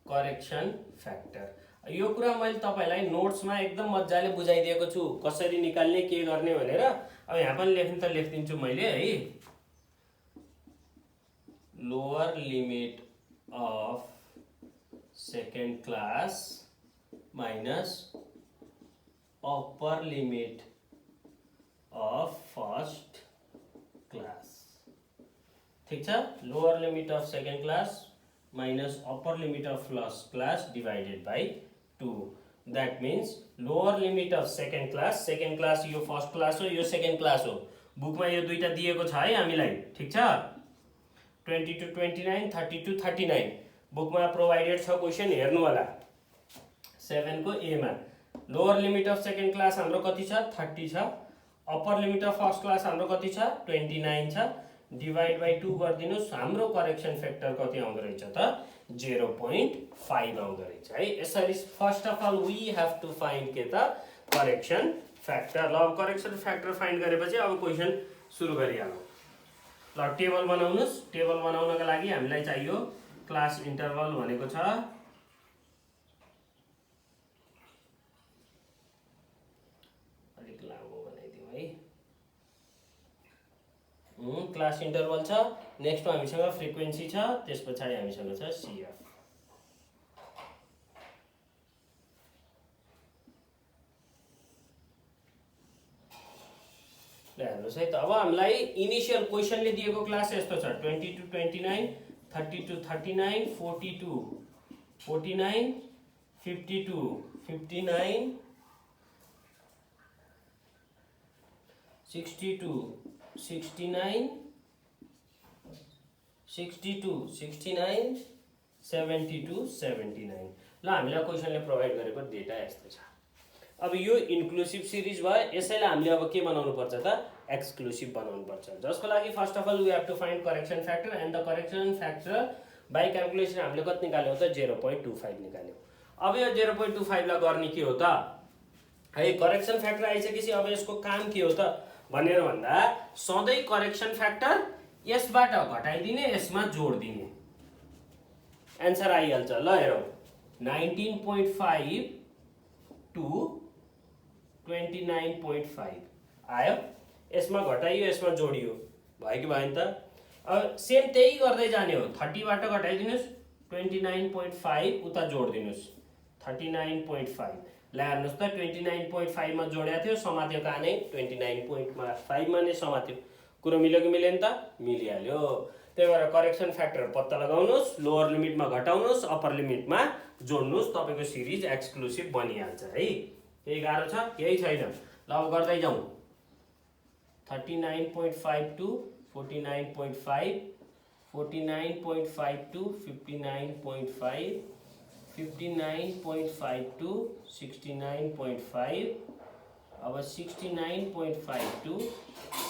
Speaker 1: करेक्सन फ्याक्टर यो कुरा मैले तपाईलाई नोट्समा एकदम मजाले बुझाइदिएको छु कसरी निकाल्ने के गर्ने भनेर। अब यहाँ पनि लेख्न त लेखिदिन्छु मैले है। Lower limit of second class minus upper limit of first class. ठीक छ, lower limit of second class minus upper limit of first class divided by 2. That means lower limit of second class यो first class हो यो second class हो। बुकमा यो दुईटा दिएको छ है हामीलाई, ठीक छ। 20 to 29, 30 to 39 बुकमा प्रोभाइडेड छ, क्वेशन हेर्नु होला 7 को ए मा। Lower limit of second class हाम्रो कति छ 30 छ, upper limit of first class हाम्रो कति छ 29 छ, डिवाइड बाई 2 गरिदिनुस्। हाम्रो करेक्सन फ्याक्टर कति आउँदो रहेछ त 0.5 आउँदो रहेछ है। यसरी first of all we have to find के त करेक्सन फ्याक्टर। ल अब करेक्सन फ्याक्टर फाइन्ड गरेपछि अब क्वेशन सुरु गरिहालौँ। ल टेबल बनाउनुस्। टेबल बनाउनको लागि हामीलाई चाहियो क्लास इन्टरभल भनेको छ अलिक लामो बनाइदिउँ है। क्लास इन्टरभल छ, नेक्स्ट हामीसँग फ्रिक्वेन्सी छ, त्यस पछाडि हामीसँग छ सीएफ। ल हेर्नुहोस् है त, अब हामीलाई इनिशियल क्वेसनले दिएको क्लास यस्तो छ 20 to 29, 30 to 39, 40 to 49, 50 to 59, 60 to 69, 60 to 69, 70 to 79। ल हामीलाई क्वेसनले प्रोभाइड गरेको डेटा यस्तो छ। अब यो इन्क्लुसिभ सिरिज भयो, यसैले हामीले अब के बनाउनु पर्छ त एक्सक्लुसिभ बनाउनु पर्छ, जसको लागि first of all we have to find correction factor and the correction factor by calculation हामीले कति निकाल्यौ त 0.25 निकाल्यौ। अब यो 0.25 लाई गर्ने के हो त है, करेक्सन फ्याक्टर आइसकेपछि अब यसको काम के हो त भनेर भन्दा सधैँ करेक्सन फ्याक्टर यसबाट घटाइदिने यसमा जोड दिने, एन्सर आइहाल्छ। ल हेरौँ 19.5 to 29.5 आयो, यसमा घटाइयो यसमा जोडियो, भयो कि भएन त। अब सेम त्यही गर्दै जाने हो, 30 बाट घटाइदिनुस् 29.5 उता जोडिदिनुस् 39.5। ल हेर्नुहोस् त 29.5 मा जोडेको थियो, समात्यो कहाँ नै 29.5 मा नै समात्यो। कुरो मिल्यो कि मिलेन त मिलिहाल्यो। त्यही भएर करेक्सन फ्याक्टर पत्ता लगाउनुस्, लोअर लिमिटमा घटाउनुस्, अप्पर लिमिटमा जोड्नुस्, तपाईको सिरिज एक्सक्लुसिभ बनिहाल्छ है। केही गाह्रो छ केही छैन। ल अब गर्दै जाउँ 39.5 to 49.5, 49.5 to 59.5, 59.5 to 69.5, अब 69.5 to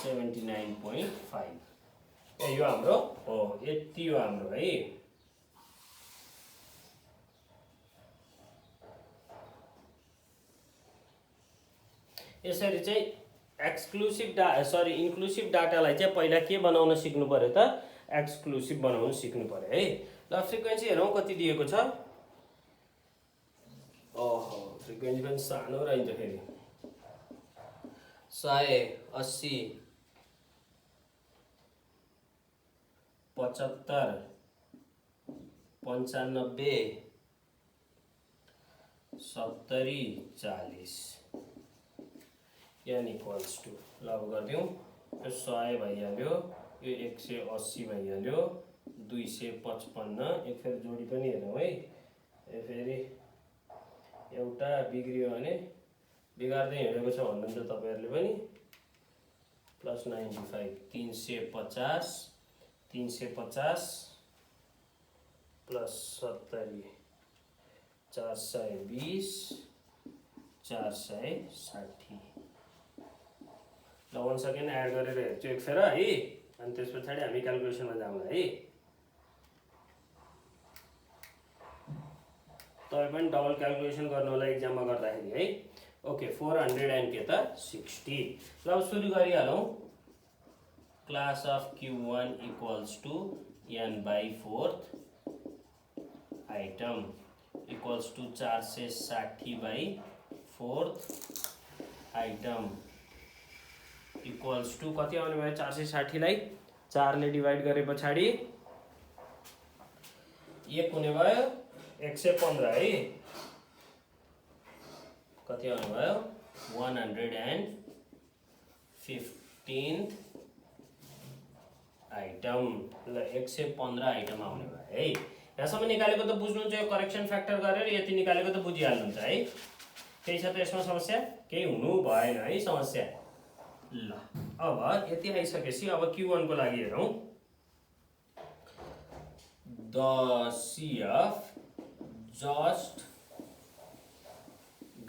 Speaker 1: 79.5। यो हाम्रो हो, यति हो हाम्रो है। यसरी चाहिँ एक्सक्लुसिभ इन्क्लुसिभ डाटालाई चाहिँ पहिला के बनाउन सिक्नु पर्यो त एक्सक्लुसिभ बनाउन सिक्नु पर्यो है। ल फ्रिक्वेन्सी हेरौँ कति दिएको छ। ओहो फ्रिक्वेन्सी पनि सानो रहन्छ फेरि 180, 75, 95, 70, 40 यानी इक्वल्स टू। ल अब गरिदिउँ, यो 100 भइहाल्यो, यो 180 भइहाल्यो, 255। एक फेरि जोडी पनि हेरौँ है, फेरि एउटा बिग्रियो भने बिगार्दै हिँडेको छ भन्नुहुन्छ तपाईहरुले पनि। Plus 95 350, 350 plus 70 420 460। ल वन्स अगेन एड गरेर हेर्छु एक फेर है, अनि त्यस पछाडि हामी क्याल्कुलेसनमा जाउँला है। तपाईं पनि डबल क्याल्कुलेसन गर्नु होला एक्जाममा गर्दाखेरि है। ओके 400 एन्ड के त 60। ल अब सुरु गरिहालौँ। Class of Q1 equals to n/4 item. Equals to 460 by fourth item equals to कति आउने भयो 460 लाई 4 ले डिवाइड गरे पछाडी 1 हुने भयो 115 है कति आउने भयो 115th आइटम ल 115 आइटम आउने भयो है। यहाँसम्म निकालेको त बुझ्नुहुन्छ यो करेक्सन फ्याक्टर गरेर यति निकालेको त बुझिहाल्नुहुन्छ है। केही छ त यसमा समस्या केही हुनु भएन है समस्या। ल अब यति आइसकेपछि अब Q1 को लागि हेरौं। The CF just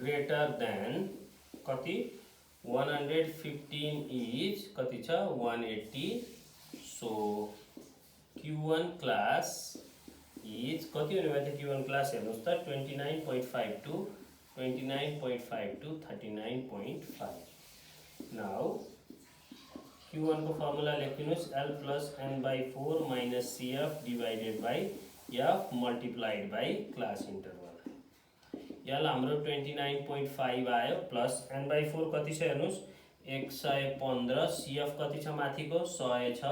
Speaker 1: greater than कति 115 इज कति छ 180 सो Q1 क्लास इज कति हुने भयो त Q1 क्लास हेर्नुस् त 29.52 29.52 39.5 नाउ Q1 को formula लेखिनुस् L plus n by 4 minus CF divided by F multiplied by class interval L हाम्रो 29.5 आयो प्लस n by 4 कति छ हेर्नुस् 115 CF कति छ माथिको 100 छ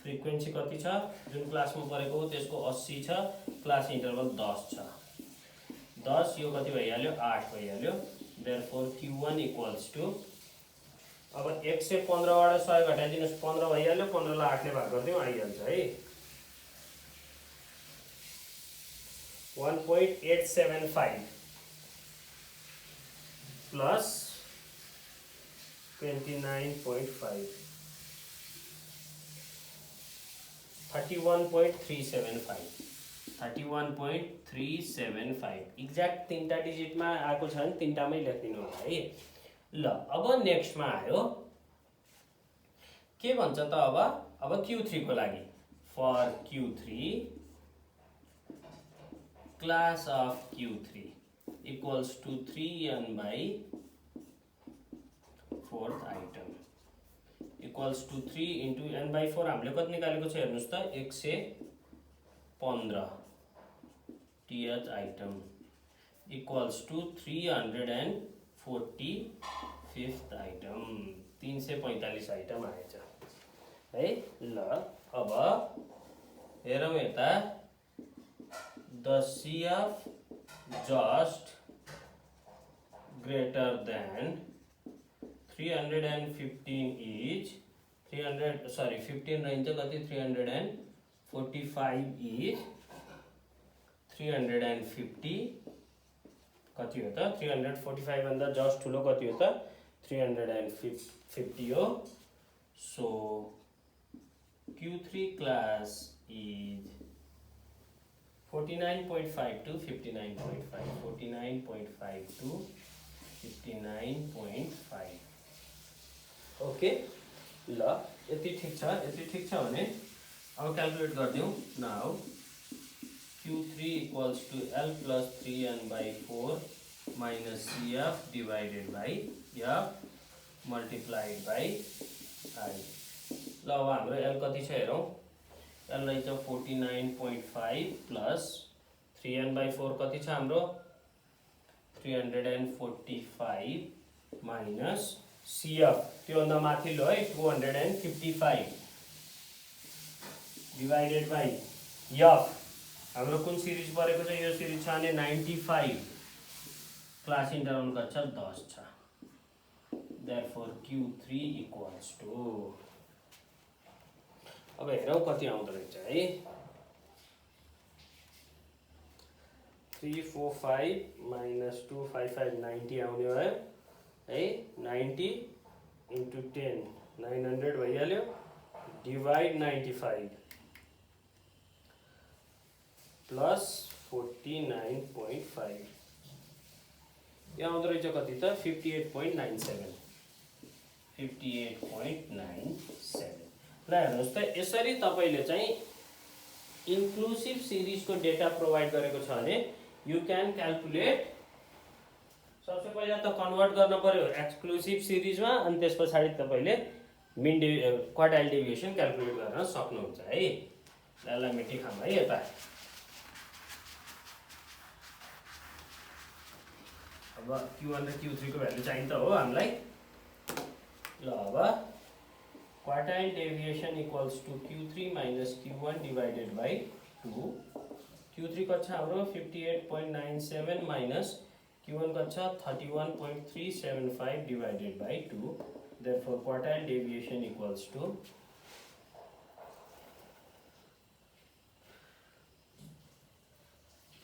Speaker 1: फ्रिक्वेन्सी कति छ जुन क्लासमा परेको हो त्यसको 80 छ क्लास इन्टरभल 10 छ 10 यो कति भइहाल्यो 8 भइहाल्यो देयरफोर Q1 इक्वल्स टु अब 115 बाट 100 घटाइदिनुस् 15 भइहाल्यो 15 लाई 8 ले भाग गर्दियौ आइहाल्छ है 1.875 plus 29.5 31.375 एक्ज्याक्ट तीनटा डिजिटमा आएको छ भने तीनटामै लेखिदिनु होला है। ल अब नेक्स्टमा आयो के भन्छ त अब Q3 को लागि for Q3 class of Q3 equals to 3n by 4th item equals to 3 into n by 4 हामीले कति निकालेको छ हेर्नुस् त 115 th item equals to 345th item 345 item आएछ है। ल अब हेरौँ यता the CF just greater than 315 each 15 रहन्छ कति 345 each 350 कति हो त 345 भन्दा जस्ट ठुलो कति हो त 350 हो so Q3 class is 49.5 to 59.5 49.5 to 59.5 okay ल यति ठीक छ भने अब क्याल्कुलेट गर्दियौ now Q3 equals to L plus 3n by 4 minus CF divided by F multiplied by I ल अब हाम्रो L कति छ हेरौं L रहेछ 49.5 plus 3n by 4 कति छ हाम्रो 345 minus CF त्यो भन्दा माथिल्लो है 255 divided by F हाम्रो कुन सिरिज परेको छ यो सिरिज छ भने 95 क्लास इन्टरभल कति छ 10 छ therefore Q3 equals to अब हेरौं कति आउँदो रहेछ है 345 minus 255 90 आउने भयो है 90 into 10 900 भइहाल्यो divide 95 plus 49.5 यहाँ आउँदो रहेछ कति त 58.97 ल हेर्नुस् त यसरी तपाईले चाहिँ इन्क्लुसिभ सिरिजको डेटा प्रोवाइड गरेको छ भने यु क्यान क्याल्कुलेट सबसे पहिला त कन्भर्ट गर्न पर्यो एक्सक्लुसिभ सिरिजमा अनि त्यसपछि तपाईले मिन क्वार्टाइल डेभिएसन क्याल्कुलेट गर्न सक्नुहुन्छ है। ल मेटी खाम है यता अब Q1 र Q3 को भ्यालु चाहिन्छ हो हामीलाई। ल अब quartile deviation equals to Q3 minus Q1 divided by 2। Q3 कति छ हाम्रो 58.97 माइनस Q1 कति छ 31.375 divided by 2। Therefore quartile deviation equals to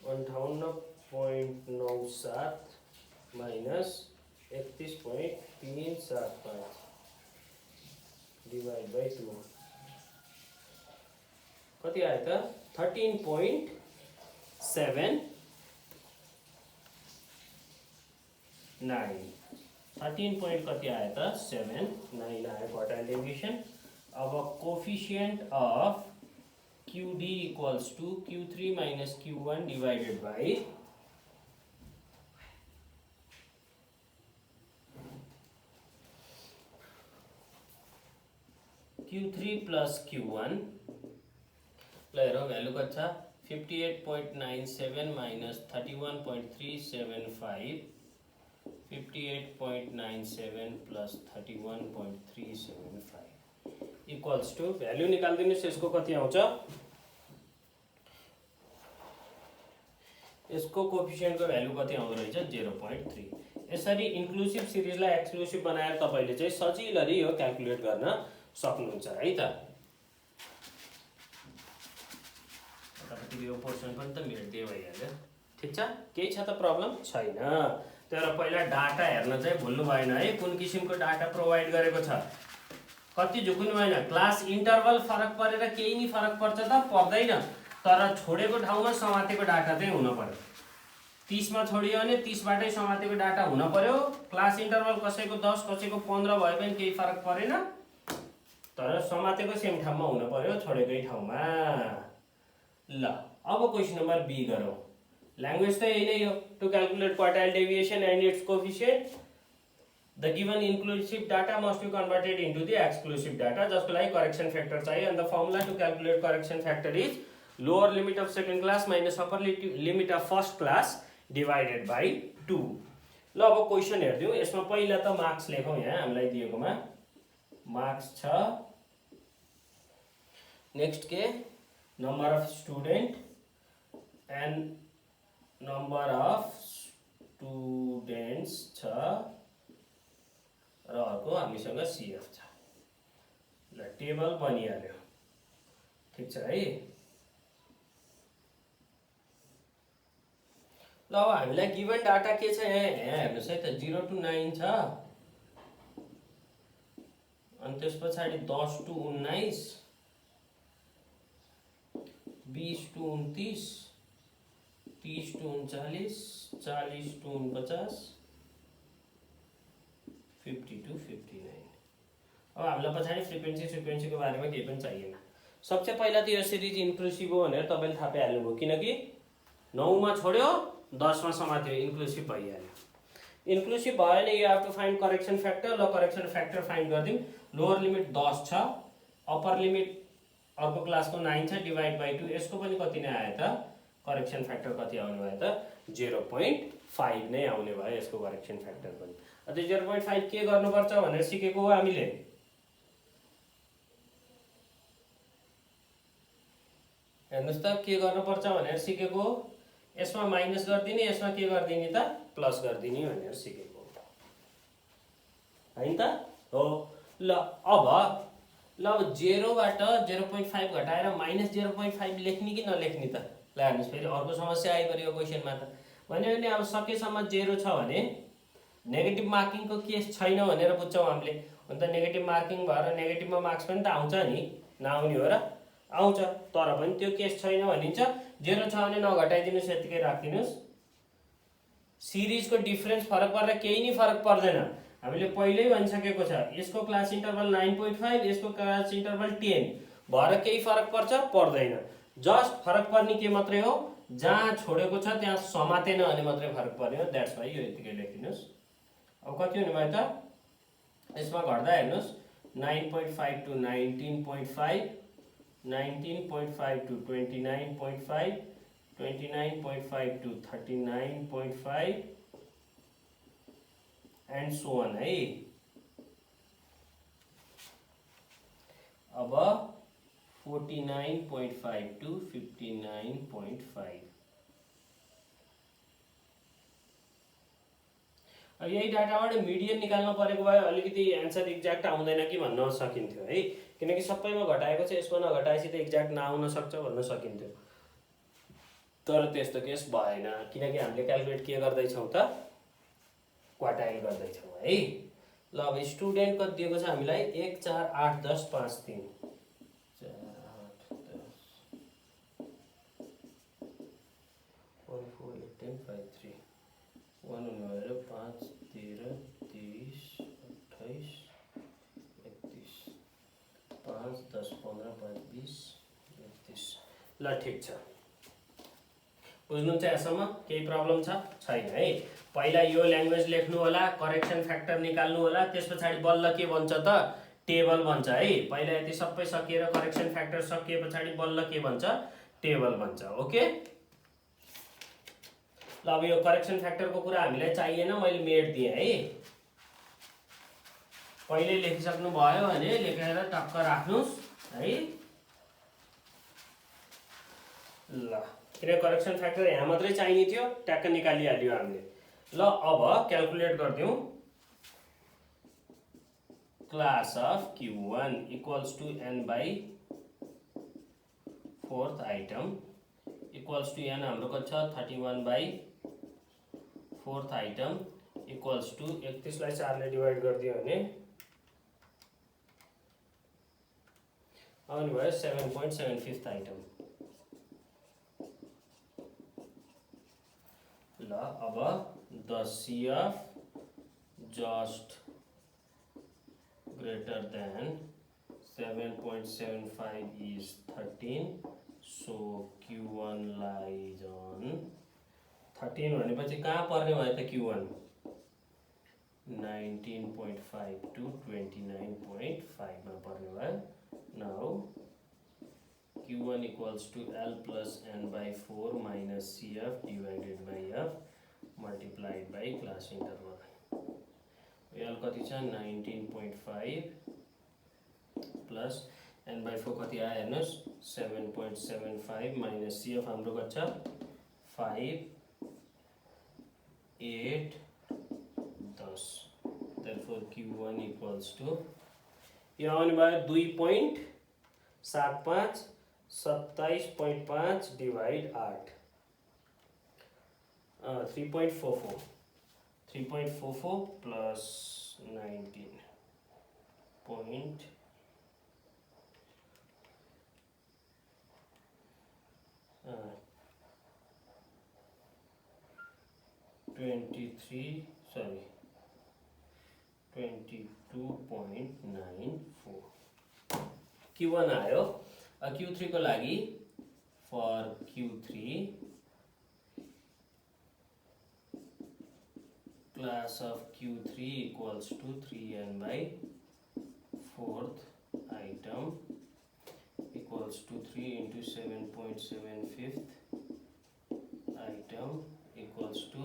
Speaker 1: 58.97 minus 31.375 divide by 2 कति आयो त 13.79 13 point कति आयो त 79 आयो क्वार्टाइल डेभिएसन। अब coefficient of QD equals to Q3 minus Q1 divided by Q3 plus Q1। ल हेरौँ भ्यालु कति छ 58.97 minus 31.375 58.97 plus 31.375 equals to value निकाल्दिनुस् यसको कति आउँछ यसको कोफिसिएन्टको भ्यालु कति आउँदो रहेछ 0.3। यसरी इन्क्लुसिभ सिरिजलाई एक्सक्लुसिभ बनाएर तपाईले चाहिँ सजिलरी यो क्याल्कुलेट गर्न सक्नुहुन्छ है त। यो पोर्सन पनि त मेट्दै भइहाल्यो ठीक छ केही छ त प्रब्लम छैन। तर पहिला डाटा हेर्न चाहिँ भुल्नु भएन है कुन किसिमको डाटा प्रोभाइड गरेको छ कति झुक्नु भएन। क्लास इन्टरभल फरक परेर केही नि फरक पर्छ त पर्दैन तर छोडेको ठाउँमा समातेको डाटा चाहिँ हुन पर्यो। 30 मा छोडियो भने 30 बाटै समातेको डाटा हुन पर्यो। क्लास इन्टरभल कसैको 10 कसैको 15 भए पनि केही फरक परेन तर समातेको सेम ठाउँमा हुन पर्यो छोडेकै ठाउँमा। ल अब क्वेशन नम्बर बी गरौँ। ल्याङ्ग्वेज त यही नै हो to calculate quartile deviation and its coefficient the given inclusive data must be converted into the exclusive data जसको लागि करेक्सन फ्याक्टर चाहियो। And the formula to calculate correction factor is lower limit of second class minus upper limit of first class divided by 2। ल अब question हेर्दिउँ यसमा पहिला त marks लेखौँ। यहाँ हामीलाई दिएकोमा मार्क्स छ नेक्स्ट के number of student and number of students छ र अर्को हामीसँग CF छ। ल टेबल बनिहाल्यो ठीक छ है। ल अब हामीलाई गिभन डाटा के छ यहाँ हेर्नुहोस् है त 0 to 9 छ अनि त्यस पछाडि 10 to 19 20 to 29 30 to 39 40 to 49 50 to 59। अब हामीलाई पछाडि फ्रिक्वेन्सीको बारेमा केही पनि चाहिएन। सबसे पहिला त यो सिरिज इन्क्लुसिभ हो भनेर तपाईले थाहा पाइहाल्नुभयो किनकि 9 मा छोड्यो 10 मा समात्यो इन्क्लुसिभ भइहाल्यो। इन्क्लुसिभ भयो भने you have to find correction factor. ल करेक्सन फ्याक्टर फाइन्ड गर्दिउँ। लोअर लिमिट 10 छ अप्पर लिमिट अर्को क्लासको 9 छ डिवाइड बाई 2 यसको पनि कति नै आयो त करेक्सन फ्याक्टर कति आउने भयो त 0.5 नै आउने भयो यसको करेक्सन फ्याक्टर पनि। अझ 0.5 के गर्नुपर्छ भनेर सिकेको हो हामीले। हेर्नुस् त के गर्नुपर्छ भनेर सिकेको हो। यसमा माइनस गरिदिने यसमा के गरिदिने त प्लस गरिदिने भनेर सिकेको हो हैन त हो। ल अब 0 बाट 0.5 घटाएर माइनस 0.5 लेख्ने कि नलेख्ने त। ल हेर्नुस् फेरि अर्को समस्या आइपऱ्यो क्वेसनमा त भन्यो भने अब सकेसम्म 0 छ भने नेगेटिभ मार्किङको केस छैन भनेर बुझ्छौँ हामीले। अन्त नेगेटिभ मार्किङ भएर नेगेटिभमा मार्क्स पनि त आउँछ नि नआउने हो र आउँछ तर पनि त्यो केस छैन भनिन्छ। 0 छ भने नघटाइदिनुस् यतिकै राखिदिनुस्। सिरिजको डिफरेन्स फरक परेर केही नि फरक पर्दैन। हामीले पहिल्यै भनिसकेको छ यसको क्लास इन्टरभल 9.5 यसको क्लास इन्टरभल 10 भएर केही फरक पर्छ पर्दैन। जस्ट फरक पर्ने के मात्रै हो जहाँ छोडेको छ त्यहाँ समातेन भने मात्रै फरक पर्यो। द्याट्स वाइ यो यतिकै लेखिदिनुस्। अब कति हुने भयो त यसमा घट्दा हेर्नुस् 9.5 to 19.5 19.5 to 29.5 29.5 to 39.5 and so on है। अब 49.5 to 59.5 यही डाटाबाट मिडियन निकाल्न परेको भए अलिकति एन्सर एक्ज्याक्ट आउँदैन कि भन्न सकिन्थ्यो है, किनकि सबैमा घटाएको छ, यसमा नघटाएपछि त एक्ज्याक्ट नआउन सक्छ भन्न सकिन्थ्यो। तर त्यस्तो केस भएन, किनकि हामीले क्यालकुलेट के गर्दैछौँ त, क्वार्टाइल गर्दैछौँ है। ल अब स्टुडेन्ट कति दिएको छ हामीलाई, 1 4 8 10 5 3 4 8 10 1 4 8 10 5 3 1 हुने भएर 5 13 30 28 31 5 10 15 5 20 31। ल ठिक छ, बुझ्नुहुन्छ यहाँसम्म? केही प्रब्लम छैन है। पहिला यो ल्याङ्ग्वेज लेख्नु होला, करेक्सन फ्याक्टर निकाल्नु होला, त्यस पछाडि बल्ल के बन्छ त, टेबल बन्छ है। पहिला यति सबै सकिएर करेक्सन फ्याक्टर सकिए पछाडि बल्ल के बन्छ, टेबल बन्छ। ओके, ल अब यो करेक्सन फ्याक्टरको कुरा हामीलाई चाहिएन, मैले मेट दिएँ है। पहिले लेखिसक्नु भयो भने लेखेर टक्क राख्नुस् है। ल किन करेक्सन फ्याक्टर यहाँ मात्रै चाहिने थियो, ट्याक्क निकालिहाल्यो हामीले। ल अब क्यालकुलेट गरिदिउँ। Class of Q1 equals to n by 4th item equals to n हाम्रो कति छ 31 by 4th item equals to 31 लाई 4 ले डिवाइड गरिदियो भने आउने भयो 7.75th आइटम। ल अब the CF just greater than 7.75 is 13, so Q1 lies on 13 भनेपछि कहाँ पर्ने भयो त Q1 19.5 to 29.5 मा पर्ने भयो। Now Q1 equals to L plus n by 4 minus CF divided by F multiplied by class interval। L कति छ 19.5 plus n by 4 कति आयो हेर्नुस् 7.75 minus CF हाम्रो कति छ 5 8 10। therefore Q1 equals to यो आउने भयो 2.75 27.5 डिवाइड 8 3.44 प्लस 19 point 22.94 Q1 आयो। Q3 को लागि for Q3 class of Q3 equals to 3n by 4th item equals to 3 into 7.75th item equals to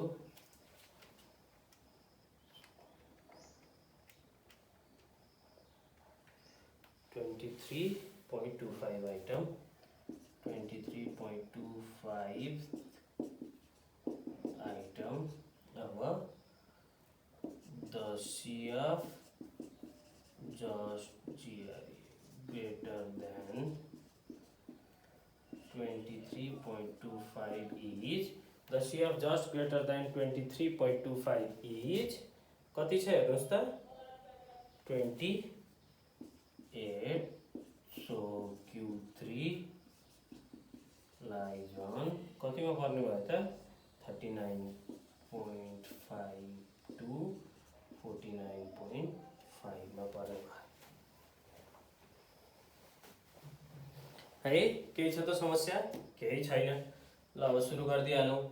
Speaker 1: 23.25 item 23.25 item our the CF just greater than 23.25 is the CF just greater than 23.25 is कति छ हेर्नुस् त 28। so Q3 lies on कतिमा पर्ने भयो त 39.5 to 49.5 मा पर्ने भयो है। केही छ त समस्या? केही छैन। ल अब सुरु गर्दिहालौँ।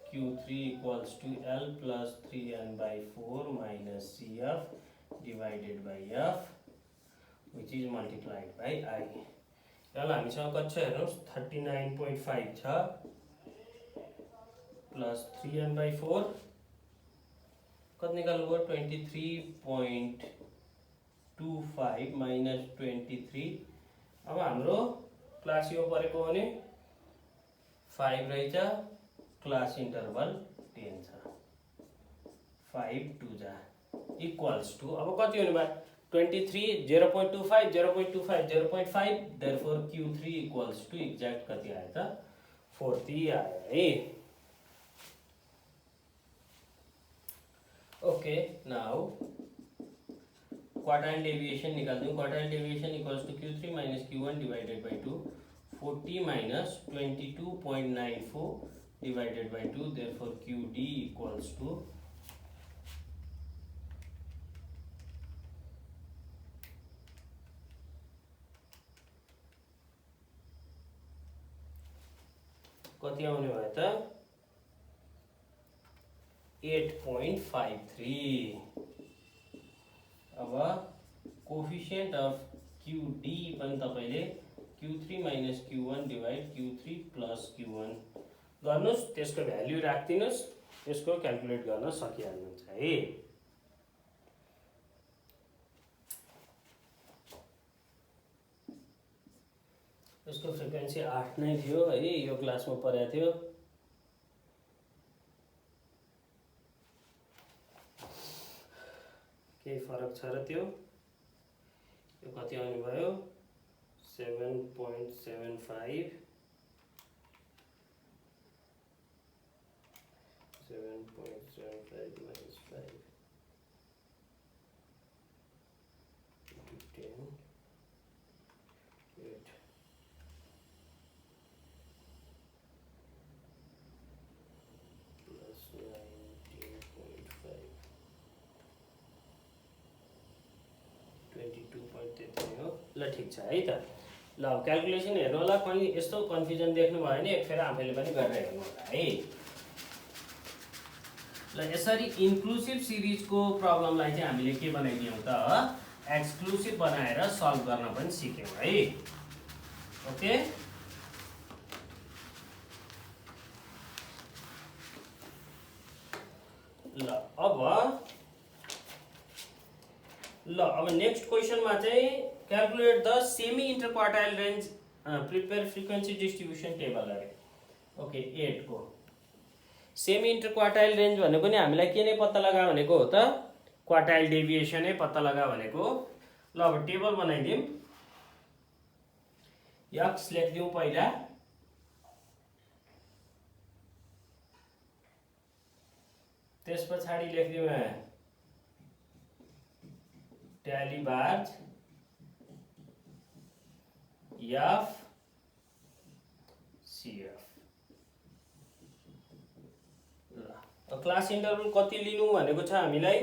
Speaker 1: Q3 equals to L plus 3n by 4 minus CF divided by F which is multiplied by I। ल हामीसँग कति छ हेर्नुस् 39.5 छ प्लस 3n by 4 कति निकाल्नु भयो 23.25 माइनस 23। अब हाम्रो क्लास यो परेको हो भने 5 रहेछ, क्लास इन्टरभल 10 छ, 5 2 जा इक्वल्स टू अब कति हुने भयो 23 0.25 0.25 0.5 therefore Q3 equals two exact कति आयो त 40 आयो है। ओके नाउ क्वार्टाइल डेविएसन निकाल्दिउँ। Quartile deviation equals to Q3 minus Q1 divided by 2, 40 minus 22.94 divided by 2, therefore QD equals to कति आउने भयो त 8.53। अब कोफिसिएन्ट अफ QD पनि तपाईले Q3 minus Q1 divide Q3 plus Q1 गर्नुस्, त्यसको भ्याल्यु राख्दिनुस्, त्यसको क्याल्कुलेट गर्न सकिहाल्नुहुन्छ है। यसको फ्रिक्वेन्सी 8 नै थियो है, यो क्लासमा पढाएको थियो। केही फरक छ र त्यो यो कति आउने भयो 7.75 7.75 minus 5 into 10 8 plus 19.5 22.33 हो। ल ठिक छ है त। ल क्याल्कुलेसन हेर्नु होला, कहिले यस्तो कन्फ्युजन देख्नु भयो भने एक फेर आफैले पनि गरेर हेर्नु होला है। ल यसरी इन्क्लुसिभ सिरिजको प्रब्लमलाई चाहिँ हामीले के बनाइदियौँ त एक्सक्लुसिभ बनाएर सल्भ गर्न पनि सिक्यौँ है। ओके ल अब नेक्स्ट क्वेसनमा चाहिँ calculate the semi interquartile range prepare frequency distribution table अरे। ओके 8 को सेमी इन्टरक्वार्टाइल रेन्ज भनेको नि हामीलाई के नै पत्ता लगा भनेको हो त क्वार्टाइल डेभिएसन नै पत्ता लगा भनेको। ल अब टेबल बनाइदिउँ। एक्स लेख्दिउँ पहिला, त्यस पछाडि लेख्दिउँ tally bars F CF. Class interval कति लिनु भनेको छ हामीलाई,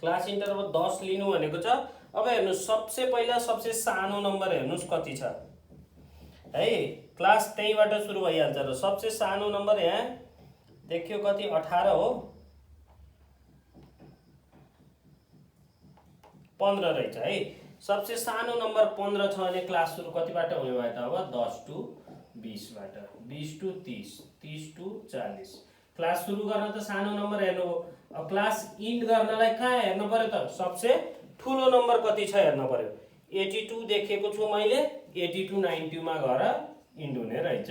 Speaker 1: क्लास इन्टरभल 10 लिनु भनेको छ। अब हेर्नुस् सबसे पहिला सबसे सानो नम्बर हेर्नुस् कति छ है, क्लास त्यहीबाट सुरु भइहाल्छ र सबसे सानो नम्बर यहाँ देखियो कति 18 हो, 15 रहेछ है। सबसे सानो नम्बर 15 छ भने क्लास सुरु कतिबाट हुने भयो त अब 10 टु 20 बाट, 20 टु 30, 30 टु 40। क्लास सुरु गर्न त सानो नम्बर हेर्नु हो, अब क्लास इन्ड गर्नलाई कहाँ हेर्नु पर्यो त सबसे ठुलो नम्बर कति छ हेर्नु पर्यो। 82 देखेको छु मैले, 82 90 मा गएर इन्ड हुने रहेछ।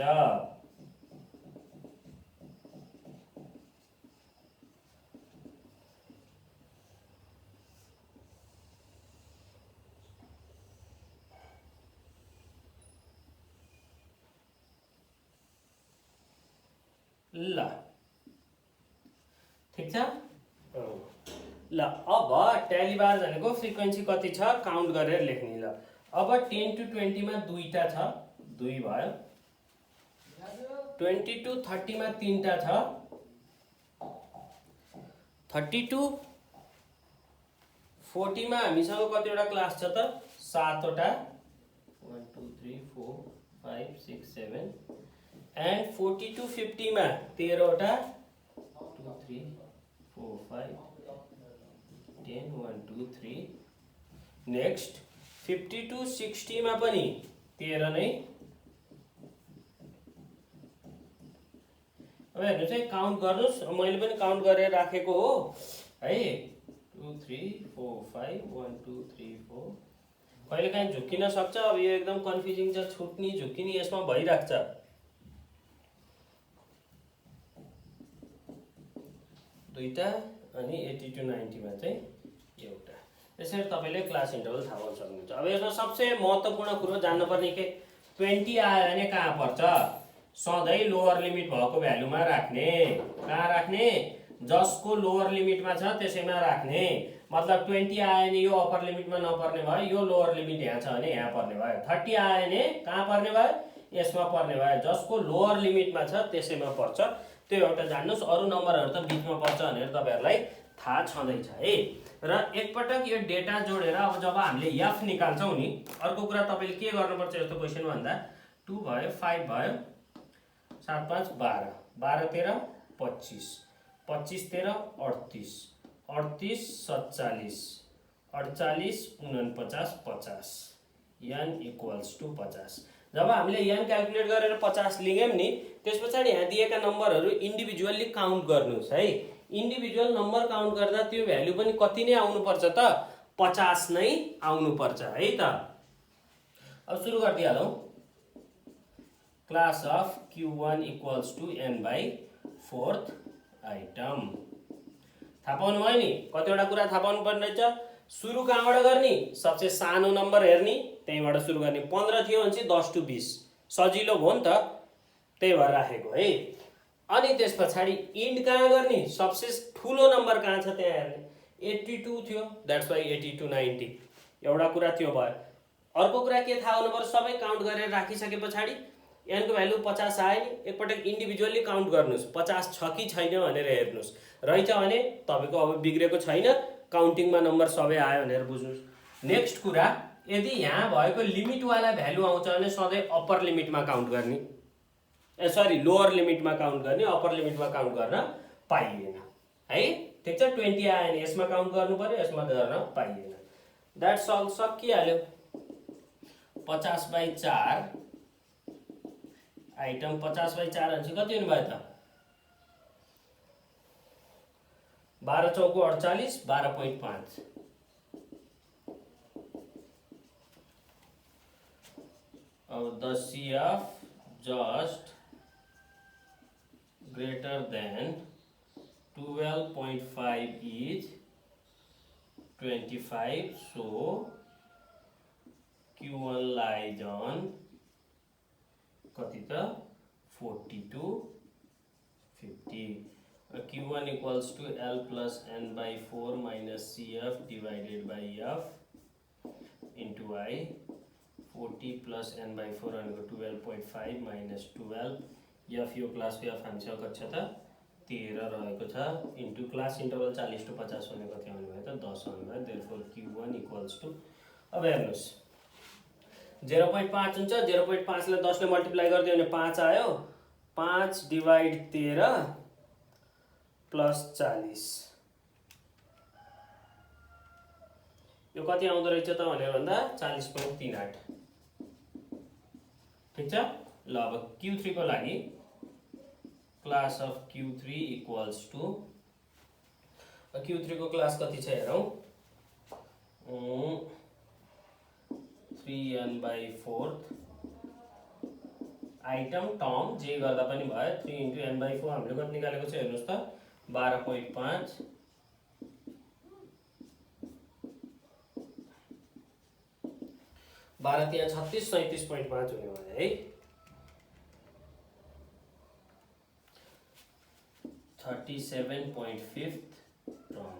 Speaker 1: ल ठिक छ। ल अब ट्याली बार भनेको फ्रिक्वेन्सी कति छ काउन्ट गरेर लेख्ने। ल अब 10 टु 20 मा दुईटा छ, 2 भयो। 20 टु 30 मा तीनटा छ, 30 टु 40 मा हामीसँग कतिवटा क्लास छ त 7 वटा, 1 2 3 4 5 6 7 एन्ड 40 टु 50 मा 13 वटा, 2 3 4 5 10 1 2 3। नेक्स्ट 50 टु 60 मा पनि 13 नै, अब हेर्नुहोस् है, काउन्ट गर्नुहोस्। मैले पनि काउन्ट गरेर राखेको हो है। 2 3 4 5 1 2 3 4। कहिलेकाहीँ झुक्किन सक्छ। अब यो एकदम कन्फ्युजिङ छ, छुट्नी झुक्किने यसमा भइराख्छ। दुईटा अनि 80 to 90 मा चाहिँ एउटा। त्यसरी तपाईँले क्लास इन्टरभल थाहा पाउन सक्नुहुन्छ। अब यसमा सबसे महत्त्वपूर्ण कुरो जान्नुपर्ने के, 20 आयो भने कहाँ पर्छ? सधैँ लोअर लिमिट भएको भ्यालुमा राख्ने। कहाँ राख्ने? जसको लोअर लिमिटमा छ त्यसैमा राख्ने। मतलब 20 आयो भने यो अप्पर लिमिटमा नपर्ने भयो, यो लोअर लिमिट यहाँ छ भने यहाँ पर्ने भयो। 30 आयो भने कहाँ पर्ने भयो? यसमा पर्ने भयो। जसको लोअर लिमिटमा छ त्यसैमा पर्छ। त्यो एउटा जान्नुहोस्। अरू नम्बरहरू त बिचमा पर्छ भनेर तपाईँहरूलाई थाहा छँदैछ है। र एकपटक यो डेटा जोडेर अब जब हामीले एफ निकाल्छौँ नि, अर्को कुरा तपाईँले के गर्नुपर्छ यस्तो क्वेसन भन्दा, 2 भयो, 5 भयो, 7 5 12, 12 13 25, 25 13 38, 38 47, 48 49 50, n इक्वल्स टु 50। जब हामीले n क्याल्कुलेट गरेर 50 लियौँ नि, त्यस पछाडि यहाँ दिएका नम्बरहरू इन्डिभिजुअली काउन्ट गर्नुहोस् है। इन्डिभिजुअल नम्बर काउन्ट गर्दा त्यो भ्यालु पनि कति नै आउनुपर्छ त? 50 नै आउनुपर्छ है त। अब सुरु गरिदिइहालौँ। Class of Q1 equals to n/4 item. थाहा पाउनु भयो नि, कतिवटा कुरा थाहा पाउनु पर्ने रहेछ। सुरु कहाँबाट गर्ने? सबसे सानो नम्बर हेर्ने, त्यहीँबाट सुरु गर्ने। 15 थियो भने चाहिँ 10 to 20 सजिलो भयो नि त, त्यही भएर राखेको है। अनि त्यस पछाडि इन्ड कहाँ गर्ने? सबसे ठुलो नम्बर कहाँ छ त्यहाँ हेर्ने। 82 थियो, द्याट्स वाइ 80 to 90। एउटा कुरा त्यो भयो। अर्को कुरा के थाहा हुनु पर्छ? सबै काउन्ट गरेर राखिसके पछाडि n को भ्यालु 50 आयो नि, एकपटक इन्डिभिजुअली काउन्ट गर्नुहोस्। 50 छ कि छैन भनेर हेर्नुहोस्। रहेछ भने तपाईँको अब बिग्रेको छैन, काउन्टिङमा नम्बर सबै आयो भनेर बुझ्नुहोस्। नेक्स्ट कुरा, यदि यहाँ भएको लिमिटवाला भ्यालु आउँछ भने सधैँ अप्पर लिमिटमा काउन्ट गर्ने। सरी, लोअर लिमिटमा काउन्ट गर्ने, अप्पर लिमिटमा काउन्ट गर्न पाइएन है। ठिक छ, 20 आयो भने यसमा काउन्ट गर्नु पर्यो, यसमा गर्न पाइएन। That's all, सकिहाल्यो। 50/4 आइटम। 50/4 भनेपछि कति हुनुभयो त? 12 चौको 48, 12.5। अब the CF just greater than 12.5 is 25, so Q1 lies on कति त? 40 to 50। Q1 equals to L plus n/4 minus CF divided by F into I। 40 plus n/4 भनेको 12.5 minus 12। F यो क्लासको F हामीसँग कति छ त? 13 रहेको छ। इन्टु क्लास इन्टरभल 40 to 50 भने कति आउनु भयो त? 10 आउनु भयो। देयरफोर Q1 इक्वल्स टु, अब हेर्नुहोस्, 0.5 हुन्छ। 0.5 ले 10 ले मल्टिप्लाई गरिदियो भने 5 आयो। 5 डिवाइड 13 प्लस 40, यो कति आउँदो रहेछ त भनेर भन्दा 40.38। ठिक छ। ल अब Q3 को लागि class of Q3 equals to, Q3 को क्लास कति छ हेरौँ। 3n/4 आइटम टर्म जे गर्दा पनि भयो। 3 into n/4 हामीले कति निकालेको छ हेर्नुहोस् त? 12.5। 12 त्यहाँ 36, 37.5 हुने भयो है। 37.5 टर्म।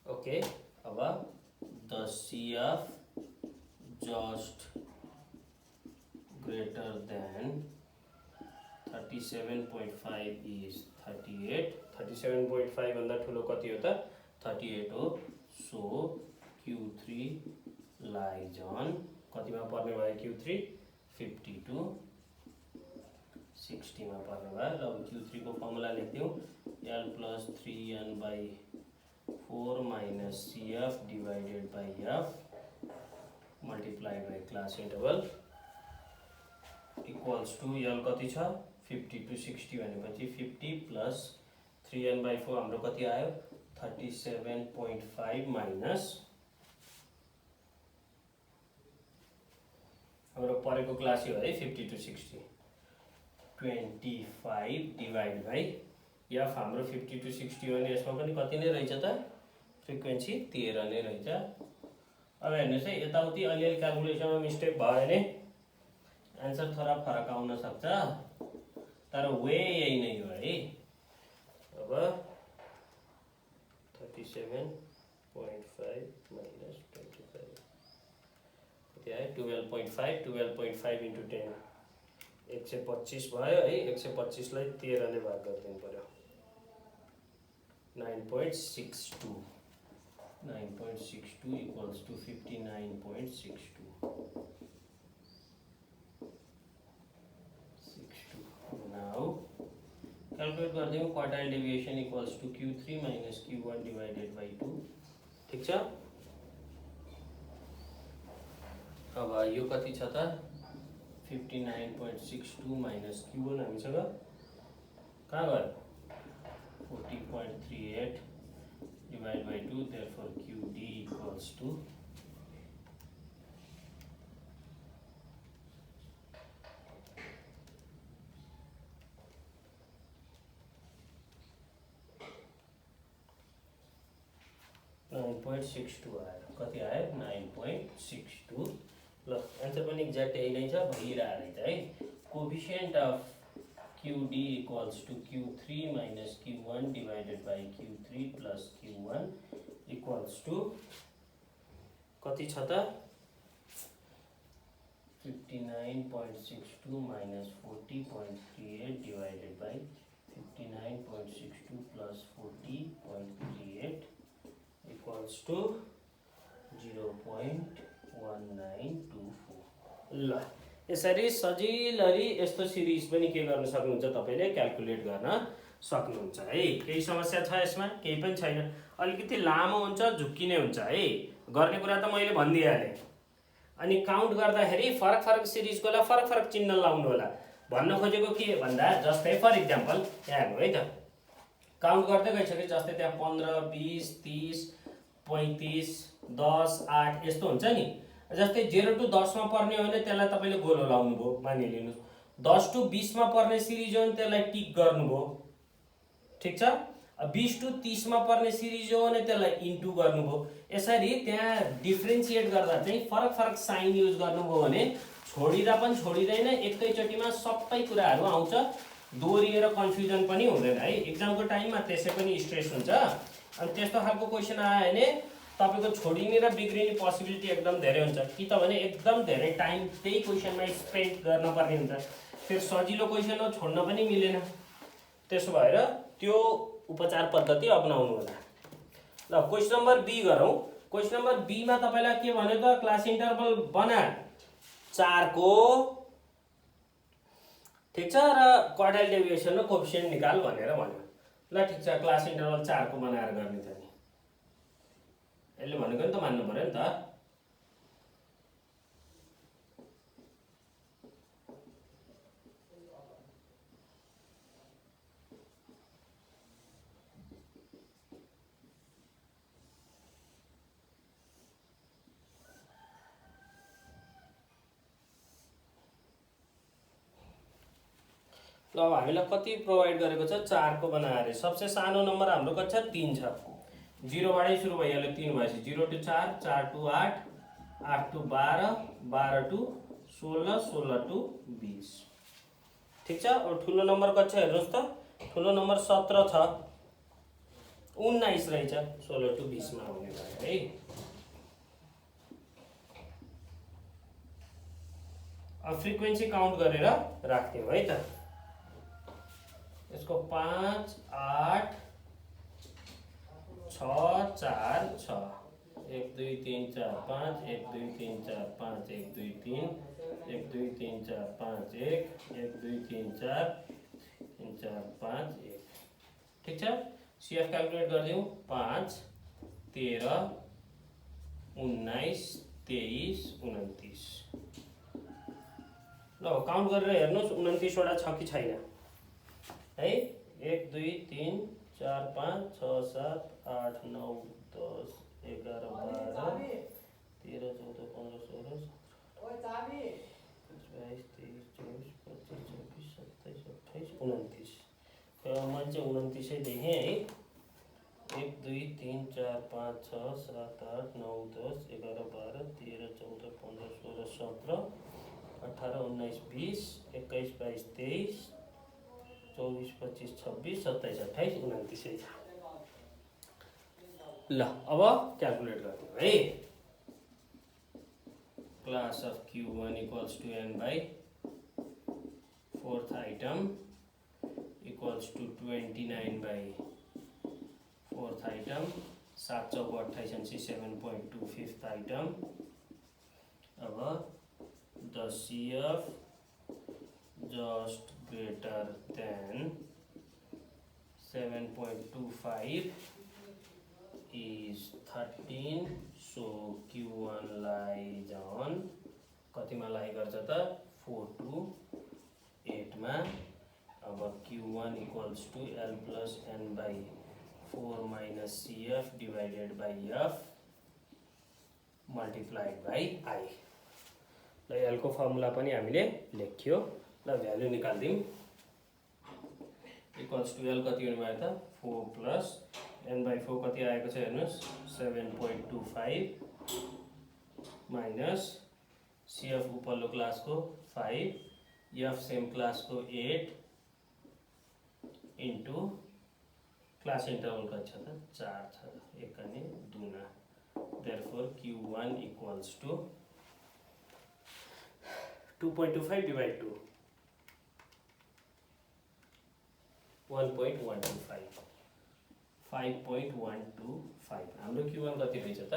Speaker 1: ओके, अब the CF just greater than 37.5 is 38। 37.5 भन्दा ठुलो कति हो त? 38 हो। सो Q3 lies on, कतिमा पर्ने भयो Q3? 50 to 60 मा पर्ने भयो। ल अब Q3 को formula लेख्दियौँ। L plus 3n/4 minus CF divided by F multiplied by class interval equals to L कति छ 50 to 60 भनेपछि 50 प्लस 3n/4 हाम्रो कति आयो 37.5 माइनस हाम्रो परेको क्लास यो है 50 to 60 25 डिवाइड बाई एफ हाम्रो 50 to 60 हो भने यसमा पनि कति नै रहेछ त फ्रिक्वेन्सी 13 नै रहेछ। अब हेर्नुहोस् है यताउति अलिअलि क्याल्कुलेसनमा मिस्टेक भयो भने आन्सर थोड़ा फरक आउन सक्छ तर वे यही नै हो है। अब 37.5 माइनस 25 कति आयो 12.5 इन्टु 10 125 भयो है। 125 लाई 13 ले भाग गरिदिनु पर्यो 9.62 इक्वल्स टु 59.62 नाउ क्याल्कुलेट गरिदिउँ quartile deviation equals to Q3 minus Q1 divided by 2 ठीक छ। अब यो कति छ त 59.62 माइनस Q1 हामीसँग कहाँ गयो 40.38 divide by 2 therefore QD equals to 9.62 आयो कति आयो 9.62 ल आन्सर पनि एक्ज्याक्ट यही नै छ भइरहेको है। Coefficient of QD equals to Q3 minus Q1 divided by Q3 plus Q1 equals to कति छ त 59.62 minus 40.38 divided by 59.62 plus 40.38 equals to 0.1924 ल यसरी सजिलरी यस्तो सिरिज पनि के गर्न सक्नुहुन्छ तपाईले क्याल्कुलेट गर्न सक्नुहुन्छ है। केही समस्या छ यसमा केही पनि छैन अलिकति लामो हुन्छ झुक्किने हुन्छ है गर्ने कुरा त मैले भनिदिहालेँ। अनि काउन्ट गर्दाखेरि फरक फरक सिरिजकोलाई फरक फरक चिन्ह लाउनु होला भन्न खोजेको के भन्दा जस्तै फर इक्जाम्पल यहाँ हेर्नु है त काउन्ट गर्दै गइसके जस्तै त्यहाँ 15 20 30 35 10 8 यस्तो हुन्छ नि। जस्तै 0 to 10 मा पर्ने हो भने त्यसलाई तपाईले गोलो लाउनु भो मानिलिनुस् 10 to 20 मा पर्ने सिरिज हो भने त्यसलाई टिक गर्नु भो ठीक छ। 20 to 30 मा पर्ने सिरिज हो भने त्यसलाई इन्टु गर्नु भो। यसरी त्यहाँ डिफरेन्शिएट गर्दा चाहिँ फरक फरक साइन युज गर्नुभयो भने छोडिदा पनि छोडिदैन एकैचोटीमा सबै कुराहरु आउँछ दोहोरिएर कन्फ्युजन पनि हुँदैन है। एक्जामको टाइममा त्यसै पनि स्ट्रेस हुन्छ अनि त्यस्तो खालको क्वेशन आयो भने तपाईको छोडिने र बिग्रिने पोसिबिलिटी एकदम धेरै हुन्छ कि त भने एकदम धेरै टाइम त्यही क्वेशनमा स्पेन्ड गर्न पर्ने हुन्छ फेरि सजिलो क्वेशन हो छोड्न पनि मिलेन त्यसो भएर त्यो उपचार पद्धति अपनाउनु होला। ल क्वेशन नम्बर बी गरौँ। क्वेशन नम्बर बी मा तपाईलाई के भन्यो त क्लास इन्टरभल बना 4 को ठीक छ र क्वार्टाइल डेभिएसन र कोएफिसिएन्ट निकाल भनेर भन्यो। ल ठीक छ क्लास इन्टरभल 4 को बनाएर गर्ने त नि यसले भनेको नि त मान्नु पर्यो नि त। ल अब हामीलाई कति प्रोभाइड गरेको छ 4 को बनाएर सबसे सानो नम्बर हाम्रो कति छ 3 छ 0 बाटै सुरु भइहाल्यो 3 भएपछि 0 to 4 4 to 8 8 to 12 12 to 16 16 to 20 ठीक छ। अब ठुलो नम्बर कति छ हेर्नुस् त ठुलो नम्बर 17 छ 19 रहेछ 16 to 20 मा आउने भयो है। अब फ्रिक्वेन्सी काउन्ट गरेर राख्ने हो है त यसको 5 8 6 4 6 1 2 3 4 5 1 2 3 4 5 1 2 3 1 2 3 4 5 1 1 2 3 4 3 4 5 1 ठीक छ। सीएफ क्याल्कुलेट गरिदिउँ 5 13 19 23 29 ल काउन्ट गरेर हेर्नुहोस् 29 वटा छ कि छैन है। 1 2 3 4 5 6 7 8 9 10 11 12 13 14 15 16 22 23 24 25 26 27 28 29। मैले चाहिँ 29 देखेँ है। 1 2 3 4 5 6 7 8 9 10 11 12 13 14 15 16 17 18 19 20 21 22 23 24 25 26 27 28 29 छ। ल अब क्याल्कुलेट गरिदिउँ है। Class of Q1 equals to n by 4th item equals to 29 by 4th item 7 चौको 28 7.2 5th item। अब the CF just greater than 7.25 is 13, so Q1 lies on कतिमा लाई गर्छ त 4 to 8 मा। अब Q1 equals to L plus N by 4 minus CF divided by F multiplied by I। ल L को फर्मुला पनि हामीले लेख्यो। ल भ्यालु निकाल्दिउँ। इक्वल्स टु L कति हुने भयो त 4 प्लस N by 4 कति आएको छ हेर्नुहोस् 7.25 माइनस CF उपल्लो क्लासको 5 F सेम क्लासको 8 इन्टु क्लास इन्टरभल कति छ त 4 छ एक अनि दुना। Therefore Q1 equals to 2.25 divide to 1.125 5.125 हाम्रो Q1 कति रहेछ त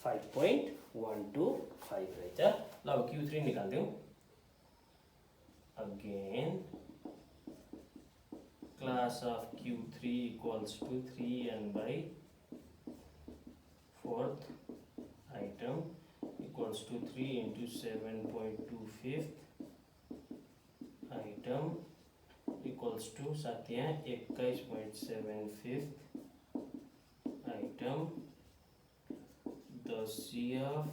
Speaker 1: 5.125 रहेछ। ल अब Q3 निकाल्दिउँ। Again class of Q3 equals to 3n by 4th item equals to 3 into 7.25th item equals to साथ यहाँ 21.75th item। The CF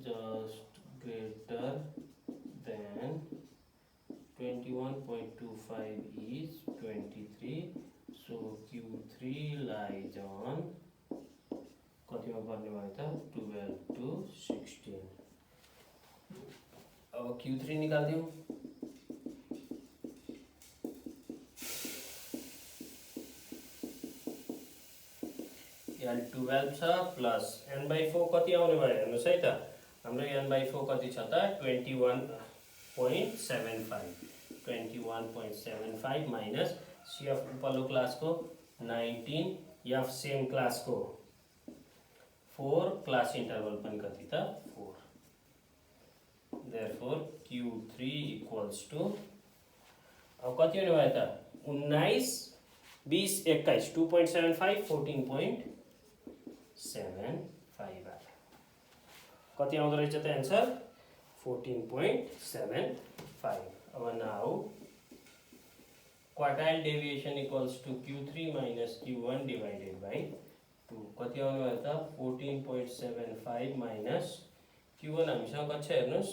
Speaker 1: just greater than 21.25 is 23, so Q3 lies on कतिमा पर्ने भयो त 12 to 16। अब Q3 निकाल्दिउँ। L12 छ plus n by 4 कति आउने भयो हेर्नुहोस् है त। हाम्रो n by 4 कति छ त 21.75 माइनस CF उपल्लो क्लासको 19 F सेम क्लासको 4 क्लास इन्टरभल पनि कति त 4। देयरफोर Q3 इक्वल्स टु अब कति हुने भयो त 19 20 21 2.75 14.75 आयो। कति आउँदो रहेछ त एन्सर 14.75। अब now quartile deviation equals to Q3 minus Q1 divided by 2 कति आउनु भयो त 14.75 माइनस Q1 हामीसँग कति छ हेर्नुहोस्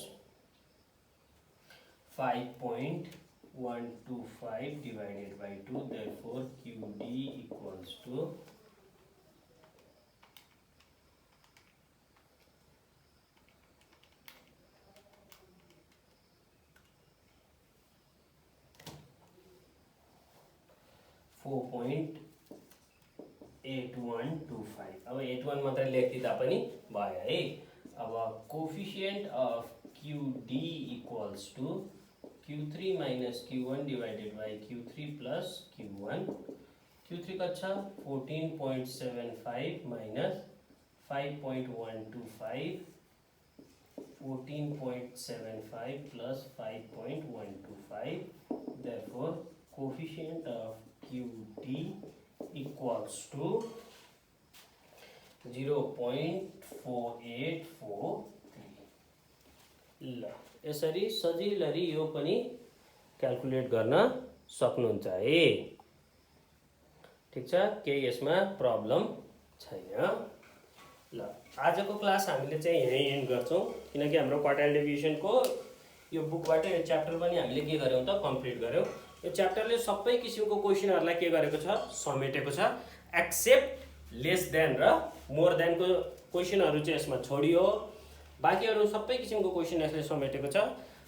Speaker 1: 5.125 divided by 2। therefore QD equals to 4.8125। अब 81 मात्र लेख्दिदा पनि भयो है। अब coefficient of QD equals to Q3 minus Q1 divided by Q3 plus Q1। Q3 कति छ 14.75 minus 5.125 14.75 plus 5.125। therefore coefficient of QD equals to 0.4843। ल यसरी सजिलरी यो पनि क्याल्कुलेट गर्न सक्नुहुन्छ है। ठिक छ, केही यसमा प्रब्लम छैन। ल आजको क्लास हामीले चाहिँ यहीँ एन्ड गर्छौँ, किनकि हाम्रो क्वार्टाइल डेभिएसनको यो बुकबाट यो च्याप्टर पनि हामीले के गर्यौँ त कम्प्लिट गर्यौँ। यो च्याप्टरले सबै किसिमको क्वेसनहरूलाई के गरेको छ समेटेको छ, एक्सेप्ट लेस देन र मोर देनको क्वेसनहरू चाहिँ यसमा छोडियो, बाँकीहरू सबै किसिमको क्वेसन यसले समेटेको छ।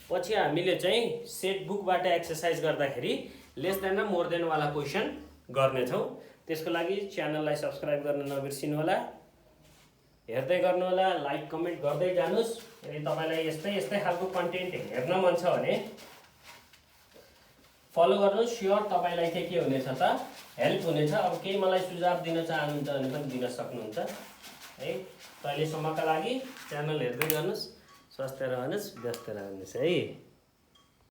Speaker 1: पछि हामीले चाहिँ सेट बुकबाट एक्सर्साइज गर्दाखेरि लेस देन र मोर देनवाला क्वेसन गर्नेछौँ। त्यसको लागि च्यानललाई सब्सक्राइब गर्न नबिर्सिनु होला, हेर्दै गर्नु होला, लाइक कमेन्ट गर्दै जानुहोस्। यदि तपाईँलाई यस्तै यस्तै खालको कन्टेन्ट हेर्न मन छ भने फलो गर्नुहोस्, स्योर तपाईँलाई के हुनेछ त हेल्प हुनेछ। अब केही मलाई सुझाव दिन चाहनुहुन्छ भने पनि दिन सक्नुहुन्छ है। तैलेसम्मका लागि च्यानल हेर्दै गर्नुहोस्, स्वस्थ रहनुहोस्, व्यस्त रहनुहोस् है।